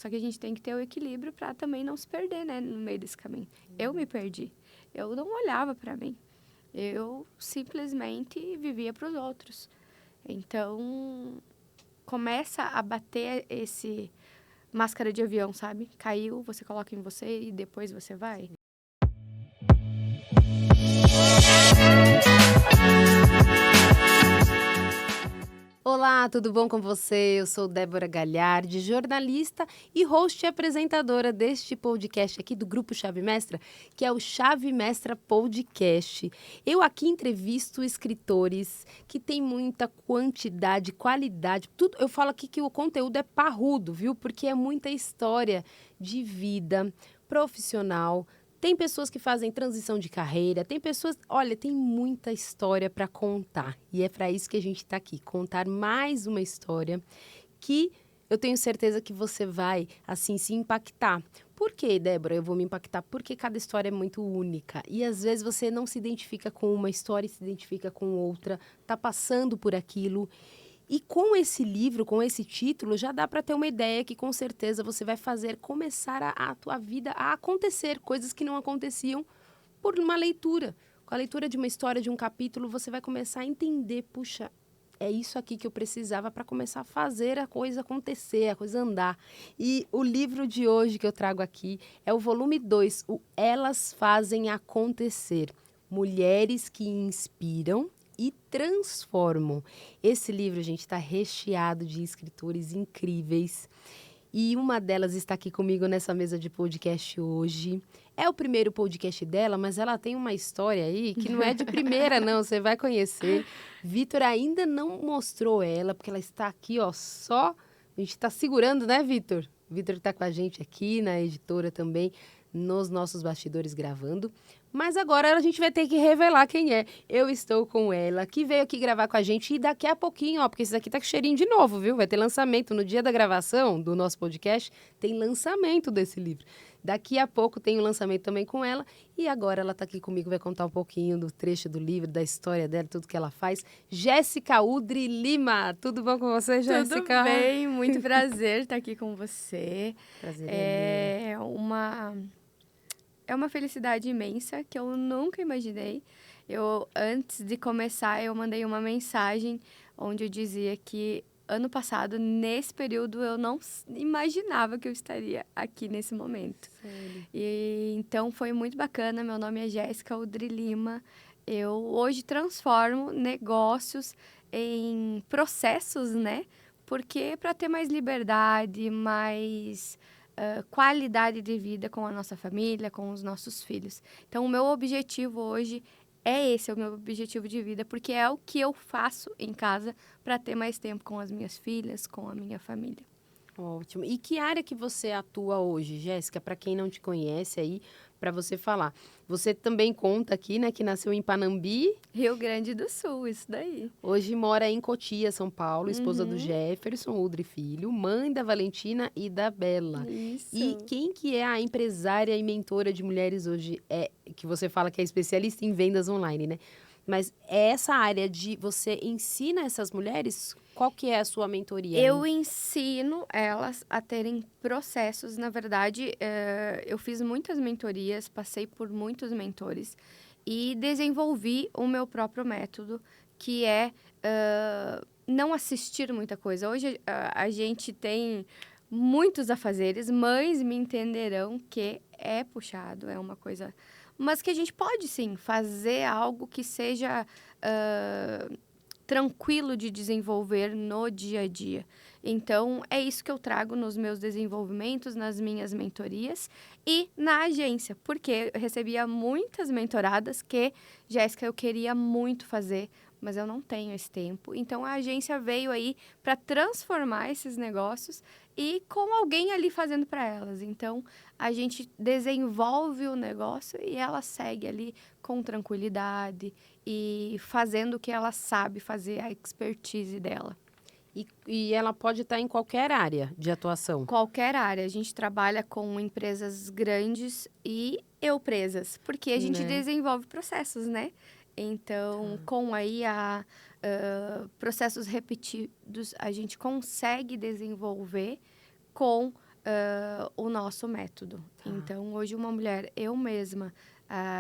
Só que a gente tem que ter o equilíbrio para também não se perder, né, no meio desse caminho. Eu me perdi. Eu não olhava para mim. Eu simplesmente vivia para os outros. Então, começa a bater esse máscara de avião, sabe? Caiu, você coloca em você e depois você vai. Olá, tudo bom com você? Eu sou Débora Galhardi, jornalista e host e apresentadora deste podcast aqui do Grupo Chave Mestra, que é o Chave Mestra Podcast. Eu aqui entrevisto escritores que têm muita quantidade, qualidade, tudo. Eu falo aqui que o conteúdo é parrudo, viu? Porque é muita história de vida profissional. Tem pessoas que fazem transição de carreira, tem pessoas... Olha, tem muita história para contar. E é para isso que a gente está aqui, contar mais uma história que eu tenho certeza que você vai, assim, se impactar. Por quê, Débora, eu vou me impactar? Porque cada história é muito única. E às vezes você não se identifica com uma história e se identifica com outra, tá passando por aquilo. E com esse livro, com esse título, já dá para ter uma ideia que com certeza você vai fazer começar a tua vida a acontecer, coisas que não aconteciam por uma leitura. Com a leitura de uma história, de um capítulo, você vai começar a entender, puxa, é isso aqui que eu precisava para começar a fazer a coisa acontecer, a coisa andar. E o livro de hoje que eu trago aqui é o volume 2, o Elas Fazem Acontecer. Mulheres que inspiram e transformam. Esse livro, gente, está recheado de escritores incríveis. E uma delas está aqui comigo nessa mesa de podcast hoje. É o primeiro podcast dela, mas ela tem uma história aí que não é de primeira, não. Você vai conhecer. Vitor ainda não mostrou ela, porque ela está aqui, ó, só... A gente está segurando, né, Vitor? Vitor está com a gente aqui na editora também, nos nossos bastidores gravando. Mas agora a gente vai ter que revelar quem é. Eu estou com ela, que veio aqui gravar com a gente e daqui a pouquinho, ó, porque esse daqui tá com cheirinho de novo, viu? Vai ter lançamento no dia da gravação do nosso podcast, tem lançamento desse livro. Daqui a pouco tem o lançamento também com ela e agora ela tá aqui comigo, vai contar um pouquinho do trecho do livro, da história dela, tudo que ela faz. Jéssica Udri Lima, tudo bom com você, Jéssica? Tudo bem, muito prazer estar aqui com você. Prazer é meu. É uma felicidade imensa que eu nunca imaginei. Antes de começar, eu mandei uma mensagem onde eu dizia que ano passado, nesse período, eu não imaginava que eu estaria aqui nesse momento. Sério. E então foi muito bacana. Meu nome é Jéssica Udri Lima. Eu hoje transformo negócios em processos, né? Porque para ter mais liberdade, mais qualidade de vida com a nossa família, com os nossos filhos. Então, o meu objetivo hoje é esse, é o meu objetivo de vida, porque é o que eu faço em casa para ter mais tempo com as minhas filhas, com a minha família. Ótimo. E que área que você atua hoje, Jéssica? Para quem não te conhece aí, para você falar. Você também conta aqui, né, que nasceu em Panambi, Rio Grande do Sul, isso daí. hoje mora em Cotia, São Paulo, esposa do Uhum, Jefferson Udre Filho, mãe da Valentina e da Bela. E isso. quem que é a empresária e mentora de mulheres hoje? É que você fala que é especialista em vendas online, né? Mas é essa área de você ensina essas mulheres? Qual que é a sua mentoria? Eu ensino elas a terem processos. Na verdade, eu fiz muitas mentorias, passei por muitos mentores e desenvolvi o meu próprio método, que é não assistir muita coisa. Hoje a gente tem muitos afazeres, mães me entenderão que é puxado, é uma coisa. Mas que a gente pode sim fazer algo que seja tranquilo de desenvolver no dia a dia. Então, é isso que eu trago nos meus desenvolvimentos, nas minhas mentorias e na agência, porque eu recebia muitas mentoradas que, Jéssica, eu queria muito fazer, mas eu não tenho esse tempo. Então, a agência veio aí para transformar esses negócios e com alguém ali fazendo para elas. Então, a gente desenvolve o negócio e ela segue ali com tranquilidade e fazendo o que ela sabe fazer, a expertise dela. E ela pode estar em qualquer área de atuação. Qualquer área, a gente trabalha com empresas grandes e empresas, porque a gente Né? desenvolve processos, né? Então, com aí processos repetidos, a gente consegue desenvolver com o nosso método. Tá. Então, hoje uma mulher, eu mesma,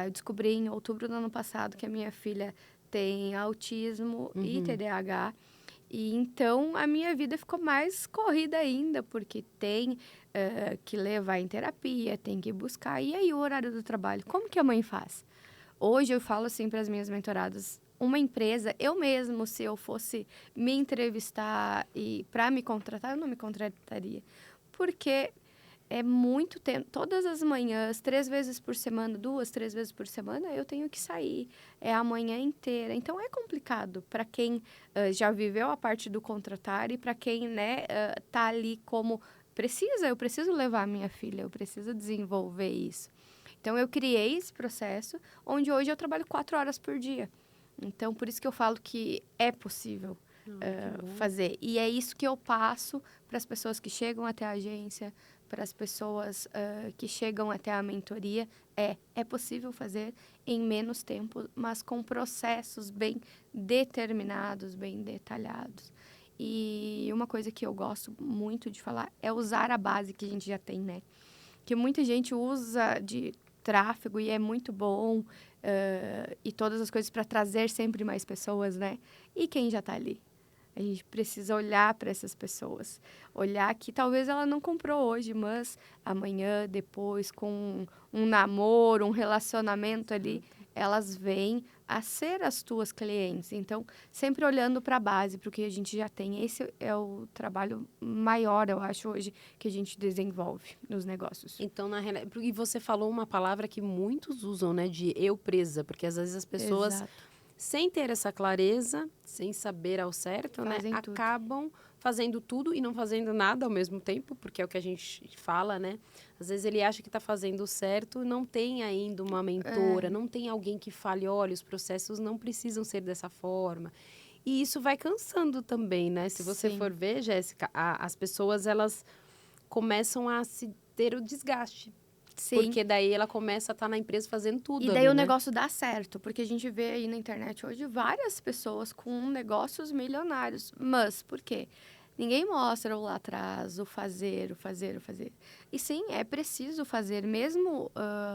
eu descobri em outubro do ano passado que a minha filha tem autismo e TDAH. E então a minha vida ficou mais corrida ainda, porque tem que levar em terapia, tem que buscar. E aí o horário do trabalho, como que a mãe faz? Hoje eu falo assim para as minhas mentoradas, uma empresa, eu mesmo, se eu fosse me entrevistar e para me contratar, eu não me contrataria. Porque é muito tempo. Todas as manhãs, 3 vezes por semana, 2, 3 vezes por semana, eu tenho que sair. É a manhã inteira. Então, é complicado para quem já viveu a parte do contratar e para quem, né, tá ali como eu preciso levar a minha filha, eu preciso desenvolver isso. Então, eu criei esse processo, onde hoje eu trabalho 4 horas por dia. Então, por isso que eu falo que é possível fazer. E é isso que eu passo para as pessoas que chegam até a agência, para as pessoas que chegam até a mentoria. É possível fazer em menos tempo, mas com processos bem determinados, bem detalhados. E uma coisa que eu gosto muito de falar é usar a base que a gente já tem, né? Que muita gente usa de tráfego e é muito bom, e todas as coisas para trazer sempre mais pessoas, né? E quem já está ali? A gente precisa olhar para essas pessoas. Olhar que talvez ela não comprou hoje, mas amanhã, depois, com um namoro, um relacionamento ali, elas vêm a ser as tuas clientes. Então, sempre olhando para a base, para o que a gente já tem. Esse é o trabalho maior, eu acho, hoje, que a gente desenvolve nos negócios. Então, na realidade, e você falou uma palavra que muitos usam, né, de eu presa, porque às vezes as pessoas, Exato. sem ter essa clareza, sem saber ao certo, né, Fazem tudo. acabam fazendo tudo e não fazendo nada ao mesmo tempo, porque é o que a gente fala, né? Às vezes ele acha que está fazendo o certo, não tem ainda uma mentora, não tem alguém que fale, olha, os processos não precisam ser dessa forma. E isso vai cansando também, né? Se você Sim. for ver, Jéssica, as pessoas, elas começam a se ter o desgaste. Sim. Porque daí ela começa a estar na empresa fazendo tudo E daí ali, o né? negócio dá certo, porque a gente vê aí na internet hoje várias pessoas com negócios milionários. Mas por quê? Ninguém mostra o lá atrás, o fazer, o fazer, o fazer. E sim, é preciso fazer, mesmo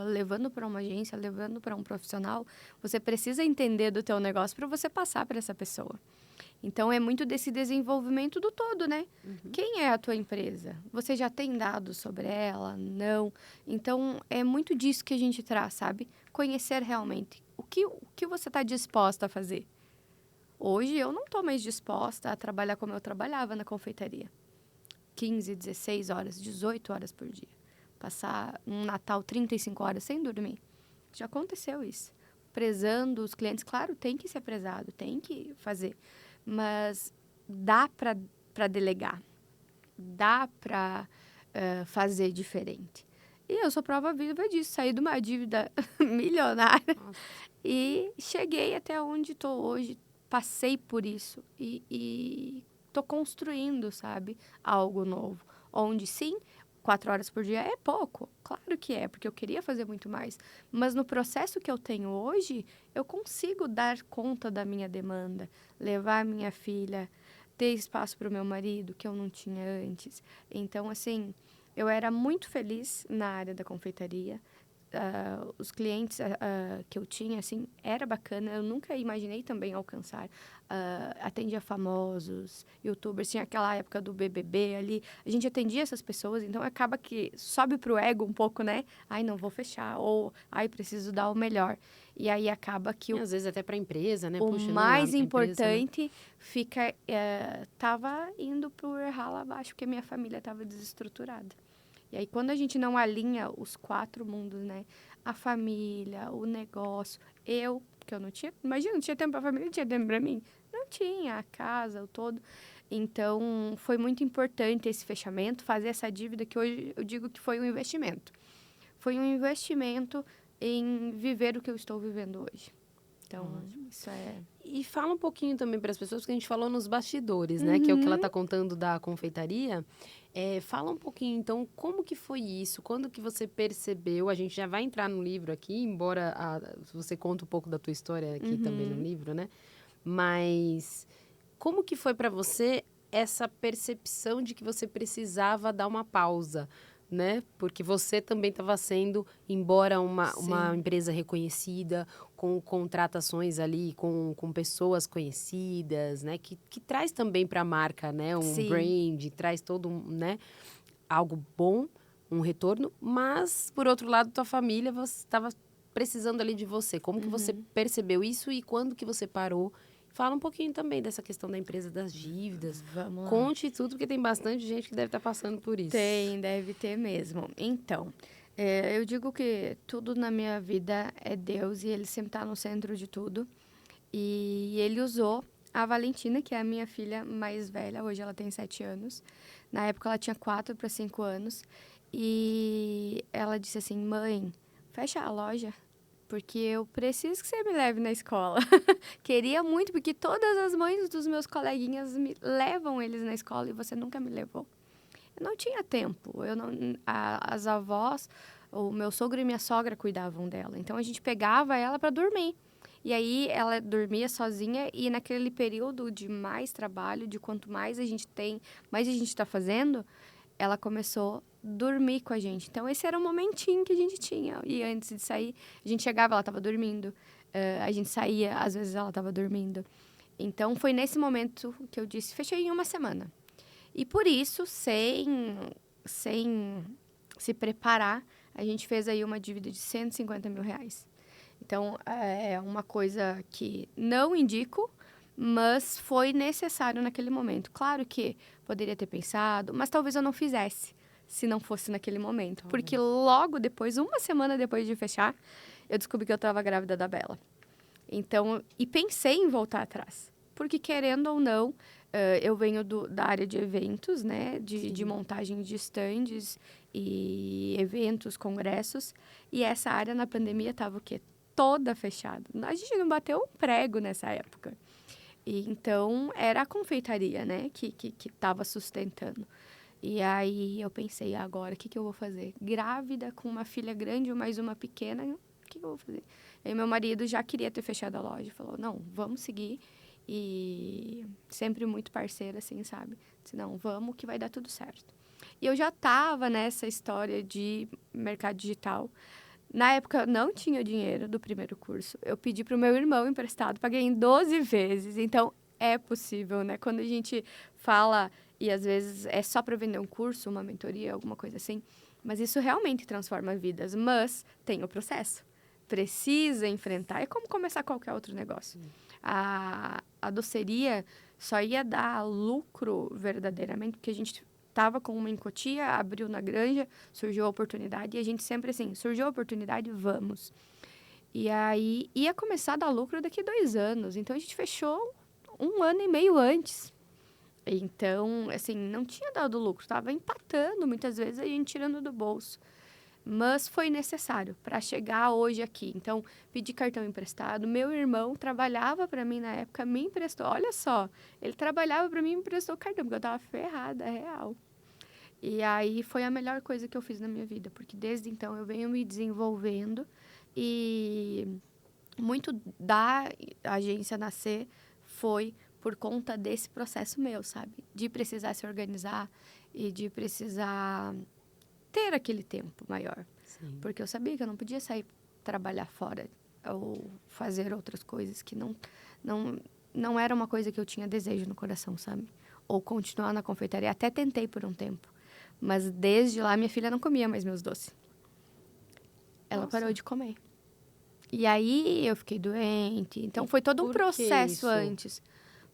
levando para uma agência, levando para um profissional, você precisa entender do teu negócio para você passar para essa pessoa. Então, é muito desse desenvolvimento do todo, né? Quem é a tua empresa? Você já tem dados sobre ela? Não. Então, é muito disso que a gente traz, sabe? Conhecer realmente o que você está disposta a fazer. Hoje, eu não estou mais disposta a trabalhar como eu trabalhava na confeitaria. 15, 16 horas, 18 horas por dia. Passar um Natal 35 horas sem dormir. Já aconteceu isso. Prezando os clientes, claro, tem que ser prezado, tem que fazer. Mas dá para delegar, dá para fazer diferente. E eu sou prova viva disso. Saí de uma dívida milionária e cheguei até onde estou hoje. Passei por isso e estou construindo, sabe, algo novo. Onde sim, 4 horas por dia é pouco. Claro que é, porque eu queria fazer muito mais. Mas no processo que eu tenho hoje, eu consigo dar conta da minha demanda, levar a minha filha, ter espaço para o meu marido, que eu não tinha antes. Então, assim, eu era muito feliz na área da confeitaria. Os clientes que eu tinha, assim, era bacana. Eu nunca imaginei também alcançar. Atendia famosos, youtubers. Tinha aquela época do BBB ali. A gente atendia essas pessoas, então acaba que sobe pro ego um pouco, né? Ai, não vou fechar. Ou, ai, preciso dar o melhor. E aí acaba que E às vezes até para a empresa, né? o Puxa, não, mais a empresa, né? importante fica... tava indo pro errar lá abaixo, porque minha família tava desestruturada. E aí, quando a gente não alinha os 4 mundos, né? A família, o negócio, que eu não tinha... Imagina, não tinha tempo pra família, não tinha tempo pra mim. Não tinha, a casa, o todo. Então, foi muito importante esse fechamento, fazer essa dívida, que hoje eu digo que foi um investimento. Foi um investimento em viver o que eu estou vivendo hoje. Então, isso é... E fala um pouquinho também para as pessoas, porque a gente falou nos bastidores, né? Que é o que ela está contando da confeitaria. Fala um pouquinho, então, como que foi isso? Quando que você percebeu? A gente já vai entrar no livro aqui, embora você conta um pouco da tua história aqui também no livro, né? Mas como que foi para você essa percepção de que você precisava dar uma pausa, né? Porque você também estava sendo, embora uma empresa reconhecida, com contratações ali, com pessoas conhecidas, né? Que traz também para a marca, né? Um Sim. brand, traz todo né? Algo bom, um retorno. Mas, por outro lado, tua família, você estava precisando ali de você. Como que você percebeu isso e quando que você parou? Fala um pouquinho também dessa questão da empresa, das dívidas. Vamos lá. Conte tudo, porque tem bastante gente que deve estar passando por isso. Tem, deve ter mesmo. Então, eu digo que tudo na minha vida é Deus e Ele sempre está no centro de tudo. E Ele usou a Valentina, que é a minha filha mais velha, hoje ela tem 7 anos. Na época ela tinha 4 para 5 anos. E ela disse assim, mãe, fecha a loja, porque eu preciso que você me leve na escola. Queria muito, porque todas as mães dos meus coleguinhas me levam eles na escola e você nunca me levou. Eu não tinha tempo. As avós, o meu sogro e minha sogra cuidavam dela. Então, a gente pegava ela para dormir. E aí, ela dormia sozinha e naquele período de mais trabalho, de quanto mais a gente tem, mais a gente está fazendo, ela começou a dormir com a gente. Então, esse era o momentinho que a gente tinha. E antes de sair, a gente chegava, ela estava dormindo. A gente saía, às vezes ela estava dormindo. Então, foi nesse momento que eu disse, fechei em uma semana. E por isso, sem se preparar, a gente fez aí uma dívida de R$150 mil. Então, é uma coisa que não indico, mas foi necessário naquele momento. Claro que poderia ter pensado, mas talvez eu não fizesse se não fosse naquele momento. Porque logo depois, uma semana depois de fechar, eu descobri que eu estava grávida da Bela. Então, e pensei em voltar atrás. Porque, querendo ou não, eu venho da área de eventos, né? De montagem de stands e eventos, congressos. E essa área na pandemia estava o quê? Toda fechada. A gente não bateu um prego nessa época. E, então, era a confeitaria, né? Que estava sustentando. E aí, eu pensei, agora, o que eu vou fazer? Grávida, com uma filha grande e mais uma pequena, o que eu vou fazer? Aí, meu marido já queria ter fechado a loja. Falou, não, vamos seguir. E sempre muito parceira, assim, sabe? Disse, não, vamos que vai dar tudo certo. E eu já estava nessa história de mercado digital. Na época, eu não tinha dinheiro do primeiro curso. Eu pedi para o meu irmão emprestado, paguei em 12 vezes. Então, é possível, né? Quando a gente fala, e às vezes é só para vender um curso, uma mentoria, alguma coisa assim, mas isso realmente transforma vidas. Mas tem o processo. Precisa enfrentar. É como começar qualquer outro negócio. A doceria só ia dar lucro verdadeiramente, porque a gente estava com uma em Cotia, abriu na Granja, surgiu a oportunidade, e a gente sempre assim, surgiu a oportunidade, vamos. E aí, ia começar a dar lucro daqui a 2 anos. Então, a gente fechou 1 ano e meio antes. Então, assim, não tinha dado lucro, estava empatando, muitas vezes a gente tirando do bolso. Mas foi necessário para chegar hoje aqui. Então, pedi cartão emprestado. Meu irmão trabalhava para mim na época, me emprestou. Olha só, ele trabalhava para mim e me emprestou cartão, porque eu estava ferrada, é real. E aí foi a melhor coisa que eu fiz na minha vida, porque desde então eu venho me desenvolvendo e muito da agência nascer foi por conta desse processo meu, sabe? De precisar se organizar e de precisar ter aquele tempo maior. Sim. Porque eu sabia que eu não podia sair trabalhar fora ou fazer outras coisas que não era uma coisa que eu tinha desejo no coração, sabe? Ou continuar na confeitaria. Até tentei por um tempo. Mas desde lá, minha filha não comia mais meus doces. Ela parou de comer. E aí, eu fiquei doente. Então, foi todo um processo antes.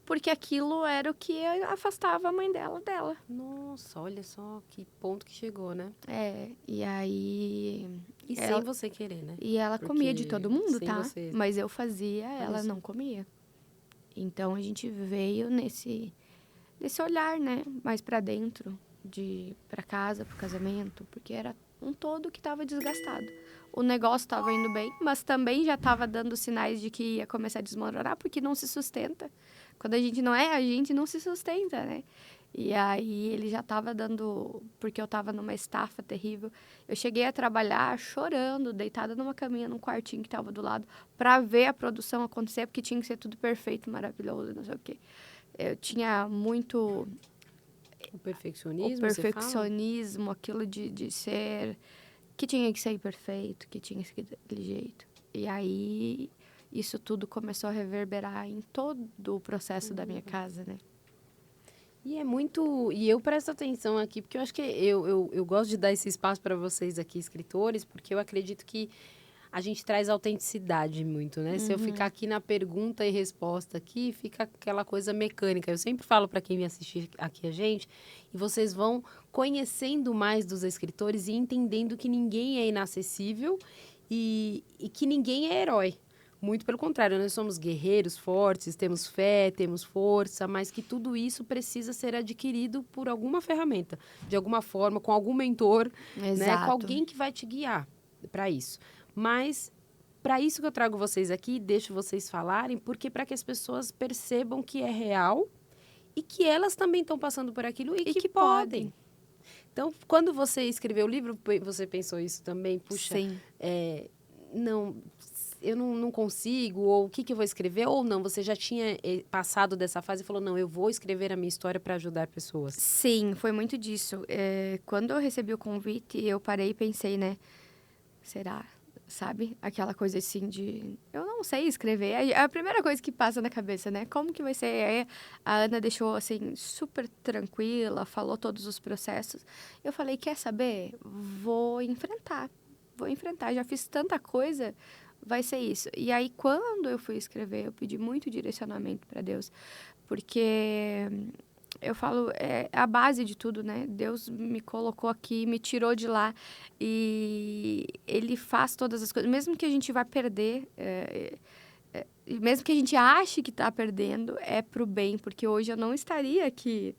Porque aquilo era o que afastava a mãe dela. Nossa, olha só que ponto que chegou, né? E aí... E sem você querer, né? E ela comia de todo mundo, tá? Você... Mas eu fazia, ela não comia. Então, a gente veio nesse olhar, né? Mais pra dentro, pra casa, pro casamento. Porque era um todo que tava desgastado. O negócio tava indo bem, mas também já tava dando sinais de que ia começar a desmoronar, porque não se sustenta. Quando a gente não é, a gente não se sustenta, né? E aí, ele já estava dando... Porque eu estava numa estafa terrível. Eu cheguei a trabalhar chorando, deitada numa caminha, num quartinho que estava do lado, para ver a produção acontecer, porque tinha que ser tudo perfeito, maravilhoso, não sei o quê. eu tinha muito O perfeccionismo, o você fala? perfeccionismo, aquilo de ser... Que tinha que sair perfeito, que tinha que ser daquele jeito. E aí, isso tudo começou a reverberar em todo o processo da minha casa, né? E é muito. E eu presto atenção aqui, porque eu acho que eu gosto de dar esse espaço para vocês aqui, escritores, porque eu acredito que a gente traz autenticidade muito, né? Se eu ficar aqui na pergunta e resposta aqui, fica aquela coisa mecânica. Eu sempre falo para quem me assistir aqui a gente, e vocês vão conhecendo mais dos escritores e entendendo que ninguém é inacessível e que ninguém é herói. Muito pelo contrário, nós somos guerreiros fortes, temos fé, temos força, mas que tudo isso precisa ser adquirido por alguma ferramenta, de alguma forma, com algum mentor, né? Com Exato. alguém que vai te guiar para isso. Mas para isso que eu trago vocês aqui, deixo vocês falarem, porque para que as pessoas percebam que é real e que elas também estão passando por aquilo e que podem. Então, quando você escreveu o livro, você pensou isso também? Puxa, Sim. não, eu não consigo, ou o que eu vou escrever? Ou não, você já tinha passado dessa fase e falou, não, eu vou escrever a minha história para ajudar pessoas. Sim, foi muito disso. Quando eu recebi o convite, eu parei e pensei, né? Será? Sabe? Aquela coisa assim de... Eu não sei escrever. É a primeira coisa que passa na cabeça, né? Como que vai ser? Aí a Ana deixou, assim, super tranquila, falou todos os processos. Eu falei, quer saber? Vou enfrentar. Vou enfrentar. Já fiz tanta coisa, vai ser isso. E aí, quando eu fui escrever, eu pedi muito direcionamento para Deus. Porque eu falo, é a base de tudo, né? Deus me colocou aqui, me tirou de lá e Ele faz todas as coisas. Mesmo que a gente vá perder, mesmo que a gente ache que está perdendo, é pro bem, porque hoje eu não estaria aqui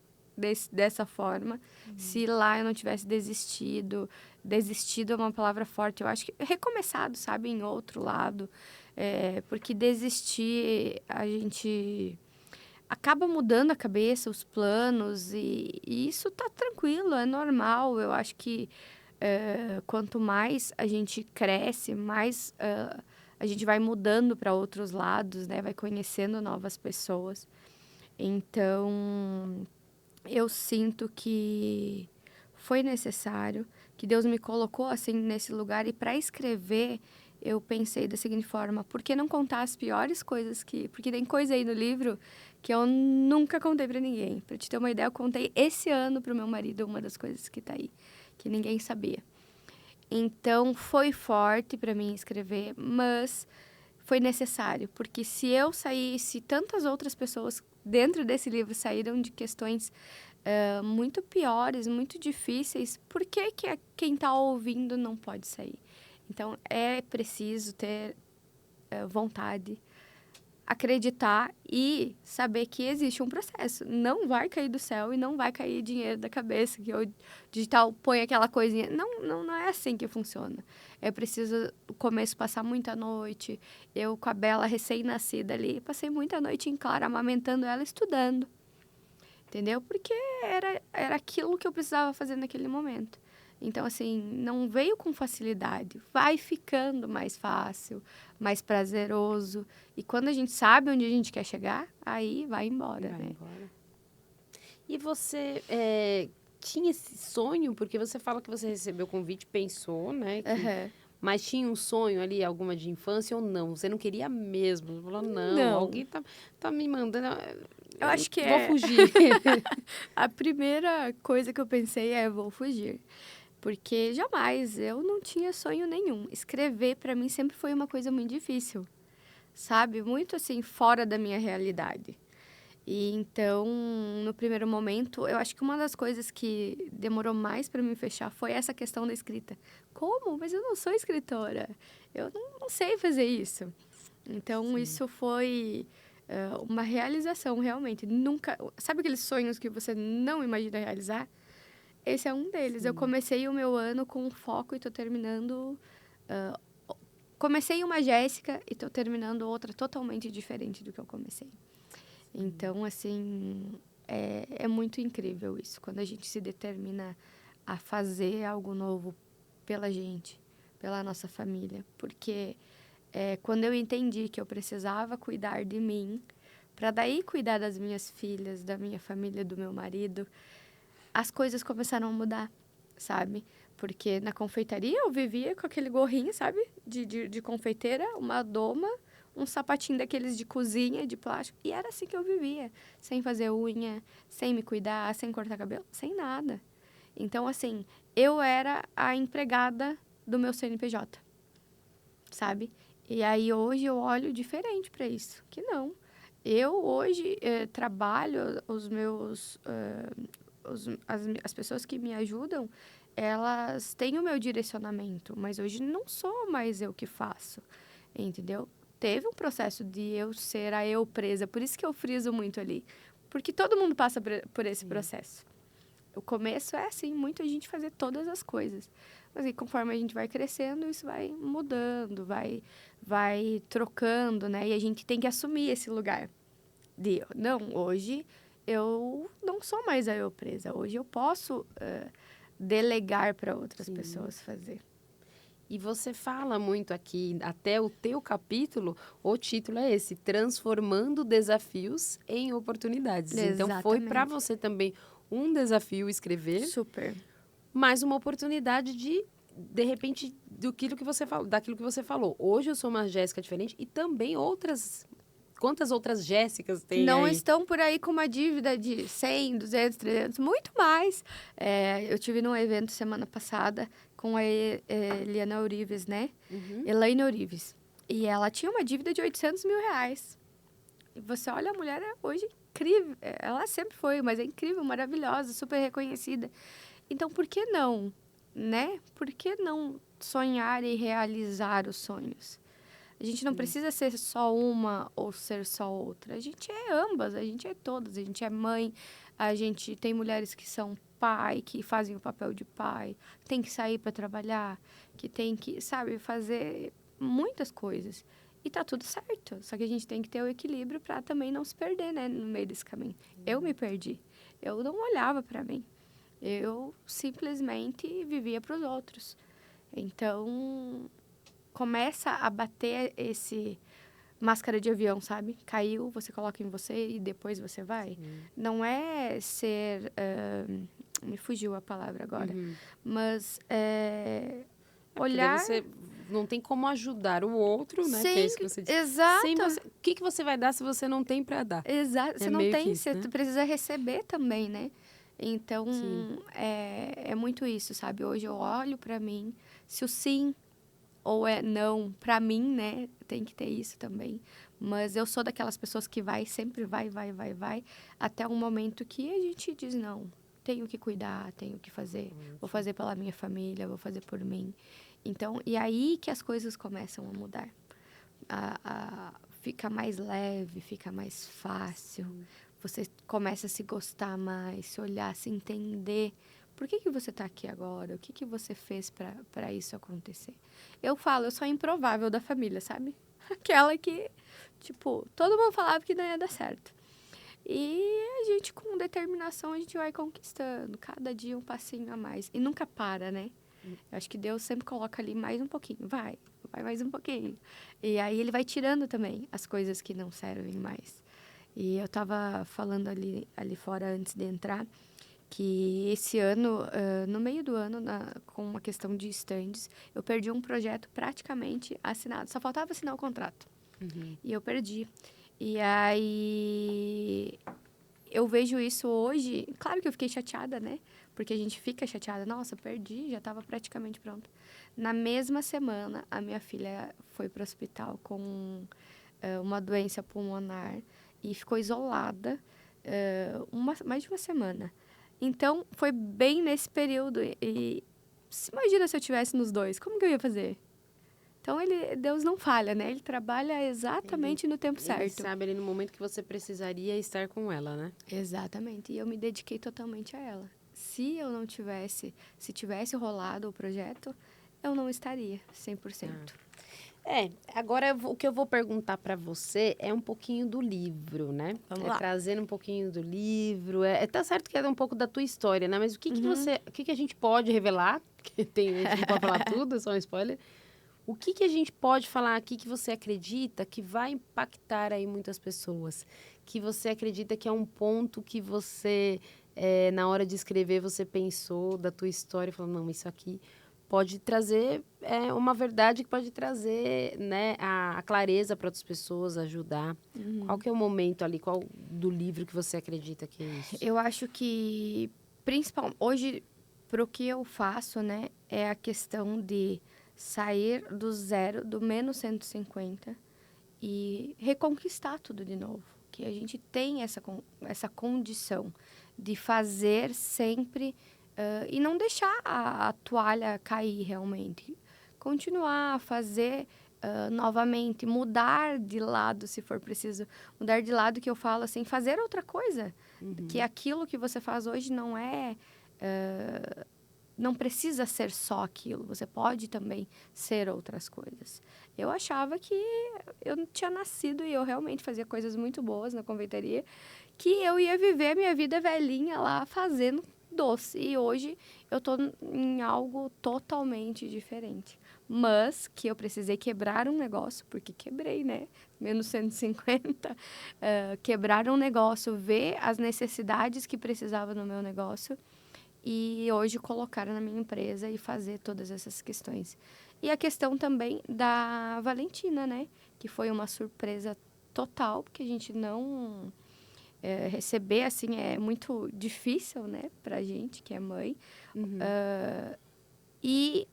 dessa forma se lá eu não tivesse desistido. Desistido é uma palavra forte. Eu acho que recomeçado, sabe? Em outro lado. Porque desistir, a gente acaba mudando a cabeça, os planos, e isso tá tranquilo, é normal. Eu acho que quanto mais a gente cresce, mais a gente vai mudando para outros lados, né? Vai conhecendo novas pessoas. Então, eu sinto que foi necessário, que Deus me colocou assim nesse lugar e para escrever eu pensei da seguinte forma: por que não contar as piores coisas que... Porque tem coisa aí no livro que eu nunca contei para ninguém. Para te ter uma ideia, eu contei esse ano para o meu marido uma das coisas que tá aí, que ninguém sabia. Então, foi forte para mim escrever, mas foi necessário, porque se eu saísse, tantas outras pessoas dentro desse livro saíram de questões muito piores, muito difíceis, por que quem está ouvindo não pode sair? Então, é preciso ter vontade, acreditar e saber que existe um processo. Não vai cair do céu e não vai cair dinheiro da cabeça, que o digital põe aquela coisinha. Não é assim que funciona. É preciso, no começo, passar muita noite. Eu, com a Bela recém-nascida ali, passei muita noite em claro, amamentando ela, estudando. Entendeu? Porque era aquilo que eu precisava fazer naquele momento. Então, assim, não veio com facilidade. Vai ficando mais fácil, mais prazeroso. E quando a gente sabe onde a gente quer chegar, aí vai embora, né? E você tinha esse sonho? Porque você fala que você recebeu o convite, pensou, né? Mas tinha um sonho ali, alguma de infância ou não? Você não queria mesmo? Você falou, não, Não. alguém tá me mandando... Eu acho que vou fugir. a primeira coisa que eu pensei é, vou fugir. Porque jamais, eu não tinha sonho nenhum. Escrever, para mim, sempre foi uma coisa muito difícil, sabe? Muito, assim, fora da minha realidade. E então, no primeiro momento, eu acho que uma das coisas que demorou mais para me fechar foi essa questão da escrita. Como? Mas eu não sou escritora. Eu não sei fazer isso. Então, Sim. isso foi uma realização, realmente. Nunca... Sabe aqueles sonhos que você não imagina realizar? Esse é um deles. Sim. Eu comecei o meu ano com foco e estou terminando... comecei uma Jéssica e estou terminando outra totalmente diferente do que eu comecei. Então, assim, é muito incrível isso. Quando a gente se determina a fazer algo novo pela gente, pela nossa família. Porque quando eu entendi que eu precisava cuidar de mim para daí cuidar das minhas filhas, da minha família, do meu marido, as coisas começaram a mudar, sabe? Porque na confeitaria eu vivia com aquele gorrinho, sabe? De confeiteira, uma doma, um sapatinho daqueles de cozinha, de plástico. E era assim que eu vivia. Sem fazer unha, sem me cuidar, sem cortar cabelo, sem nada. Então, assim, eu era a empregada do meu CNPJ, sabe? E aí hoje eu olho diferente para isso. Que não. Eu hoje trabalho, as pessoas que me ajudam, elas têm o meu direcionamento, mas hoje não sou mais eu que faço, entendeu? Teve um processo de eu ser a eu presa, por isso que eu friso muito ali, porque todo mundo passa por esse processo. O começo é assim, muita gente fazer todas as coisas, mas aí conforme a gente vai crescendo, isso vai mudando, vai trocando, né? E a gente tem que assumir esse lugar de, não, hoje eu não sou mais a eu presa, hoje eu posso delegar para outras pessoas fazer. E você fala muito aqui, até o teu capítulo, o título é esse, Transformando Desafios em Oportunidades. Exatamente. Então, foi para você também um desafio escrever. Super. Mas uma oportunidade de repente, daquilo que você falou. Hoje eu sou uma Jéssica diferente e também outras... Quantas outras Jéssicas tem Não aí? estão por aí com uma dívida de 100, 200, 300, muito mais. Eu tive num evento semana passada com a Eliana Eurives, né? Elaine Eurives. E ela tinha uma dívida de 800 mil reais. E você olha, a mulher é hoje incrível. Ela sempre foi, mas é incrível, maravilhosa, super reconhecida. Então, por que não, né? Por que não sonhar e realizar os sonhos? A gente não precisa ser só uma ou ser só outra. A gente é ambas, a gente é todas. A gente é mãe, a gente tem mulheres que são pai, que fazem o papel de pai, tem que sair para trabalhar, que tem que, sabe, fazer muitas coisas. E tá tudo certo. Só que a gente tem que ter o equilíbrio para também não se perder, né, no meio desse caminho. Eu me perdi. Eu não olhava para mim. Eu simplesmente vivia para os outros. Então, começa a bater esse máscara de avião, sabe? Caiu, você coloca em você e depois você vai. Não é ser... me fugiu a palavra agora. Mas olhar... Você não tem como ajudar o outro, né? Sim, que é isso que você diz. exato. O que você vai dar se você não tem para dar? Exato. Você não meio tem, que isso, você né? precisa receber também, né? Então, é muito isso, sabe? Hoje eu olho para mim, se o sim ou é não, para mim, né? Tem que ter isso também. Mas eu sou daquelas pessoas que sempre vai, até um momento que a gente diz, não, tenho que cuidar, tenho que fazer. Vou fazer pela minha família, vou fazer por mim. Então, e aí que as coisas começam a mudar. Fica mais leve, fica mais fácil. Você começa a se gostar mais, se olhar, se entender. Por que você está aqui agora? O que você fez para isso acontecer? Eu falo, eu sou a improvável da família, sabe? Aquela que, tipo, todo mundo falava que não ia dar certo. E a gente, com determinação, a gente vai conquistando. Cada dia um passinho a mais. E nunca para, né? Eu acho que Deus sempre coloca ali mais um pouquinho. Vai mais um pouquinho. E aí ele vai tirando também as coisas que não servem mais. E eu estava falando ali fora antes de entrar que esse ano, no meio do ano, com uma questão de estandes, eu perdi um projeto praticamente assinado. Só faltava assinar o contrato. E eu perdi. E aí eu vejo isso hoje. Claro que eu fiquei chateada, né? Porque a gente fica chateada. Nossa, perdi, já estava praticamente pronto. Na mesma semana, a minha filha foi para o hospital com uma doença pulmonar e ficou isolada mais de uma semana. Então, foi bem nesse período. E se imagina se eu tivesse nos dois, como que eu ia fazer? Então, Deus não falha, né? Ele trabalha exatamente no tempo certo. Ele sabe ali no momento que você precisaria estar com ela, né? Exatamente. E eu me dediquei totalmente a ela. Se eu não tivesse, se tivesse rolado o projeto, eu não estaria 100%. Agora o que eu vou perguntar para você é um pouquinho do livro, né? Vamos lá. Trazendo um pouquinho do livro. Tá certo que é um pouco da tua história, né? Mas o que que a gente pode revelar? Porque a gente não pode falar tudo, é só um spoiler. O que a gente pode falar aqui que você acredita que vai impactar aí muitas pessoas? que você acredita que é um ponto que você, na hora de escrever, você pensou da tua história e falou, não, isso aqui pode trazer uma verdade que pode trazer, né, a clareza para outras pessoas, ajudar. Qual que é o momento ali, qual do livro que você acredita que é isso? Eu acho que, principalmente, hoje, para o que eu faço, né, é a questão de sair do zero, do menos 150 e reconquistar tudo de novo. Que a gente tem essa condição de fazer sempre e não deixar a toalha cair realmente. Continuar a fazer novamente, mudar de lado se for preciso. Mudar de lado que eu falo assim, fazer outra coisa. Que aquilo que você faz hoje não é... não precisa ser só aquilo, você pode também ser outras coisas. Eu achava que eu tinha nascido e eu realmente fazia coisas muito boas na confeitaria, que eu ia viver a minha vida velhinha lá fazendo doce. E hoje eu tô em algo totalmente diferente. Mas que eu precisei quebrar um negócio, porque quebrei, né? Menos 150. Quebrar um negócio, ver as necessidades que precisava no meu negócio e hoje colocar na minha empresa e fazer todas essas questões. E a questão também da Valentina, né? Que foi uma surpresa total, porque a gente não... receber, assim, é muito difícil, né? Pra gente, que é mãe. E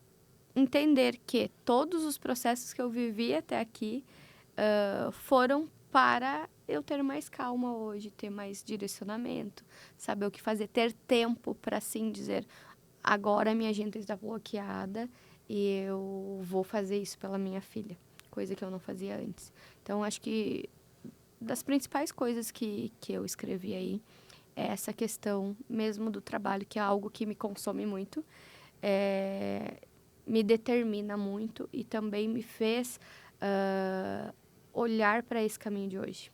entender que todos os processos que eu vivi até aqui foram para eu ter mais calma hoje, ter mais direcionamento, saber o que fazer, ter tempo para, assim, dizer, agora a minha agenda está bloqueada e eu vou fazer isso pela minha filha, coisa que eu não fazia antes. Então, acho que das principais coisas que eu escrevi aí é essa questão mesmo do trabalho, que é algo que me consome muito, me determina muito e também me fez olhar para esse caminho de hoje.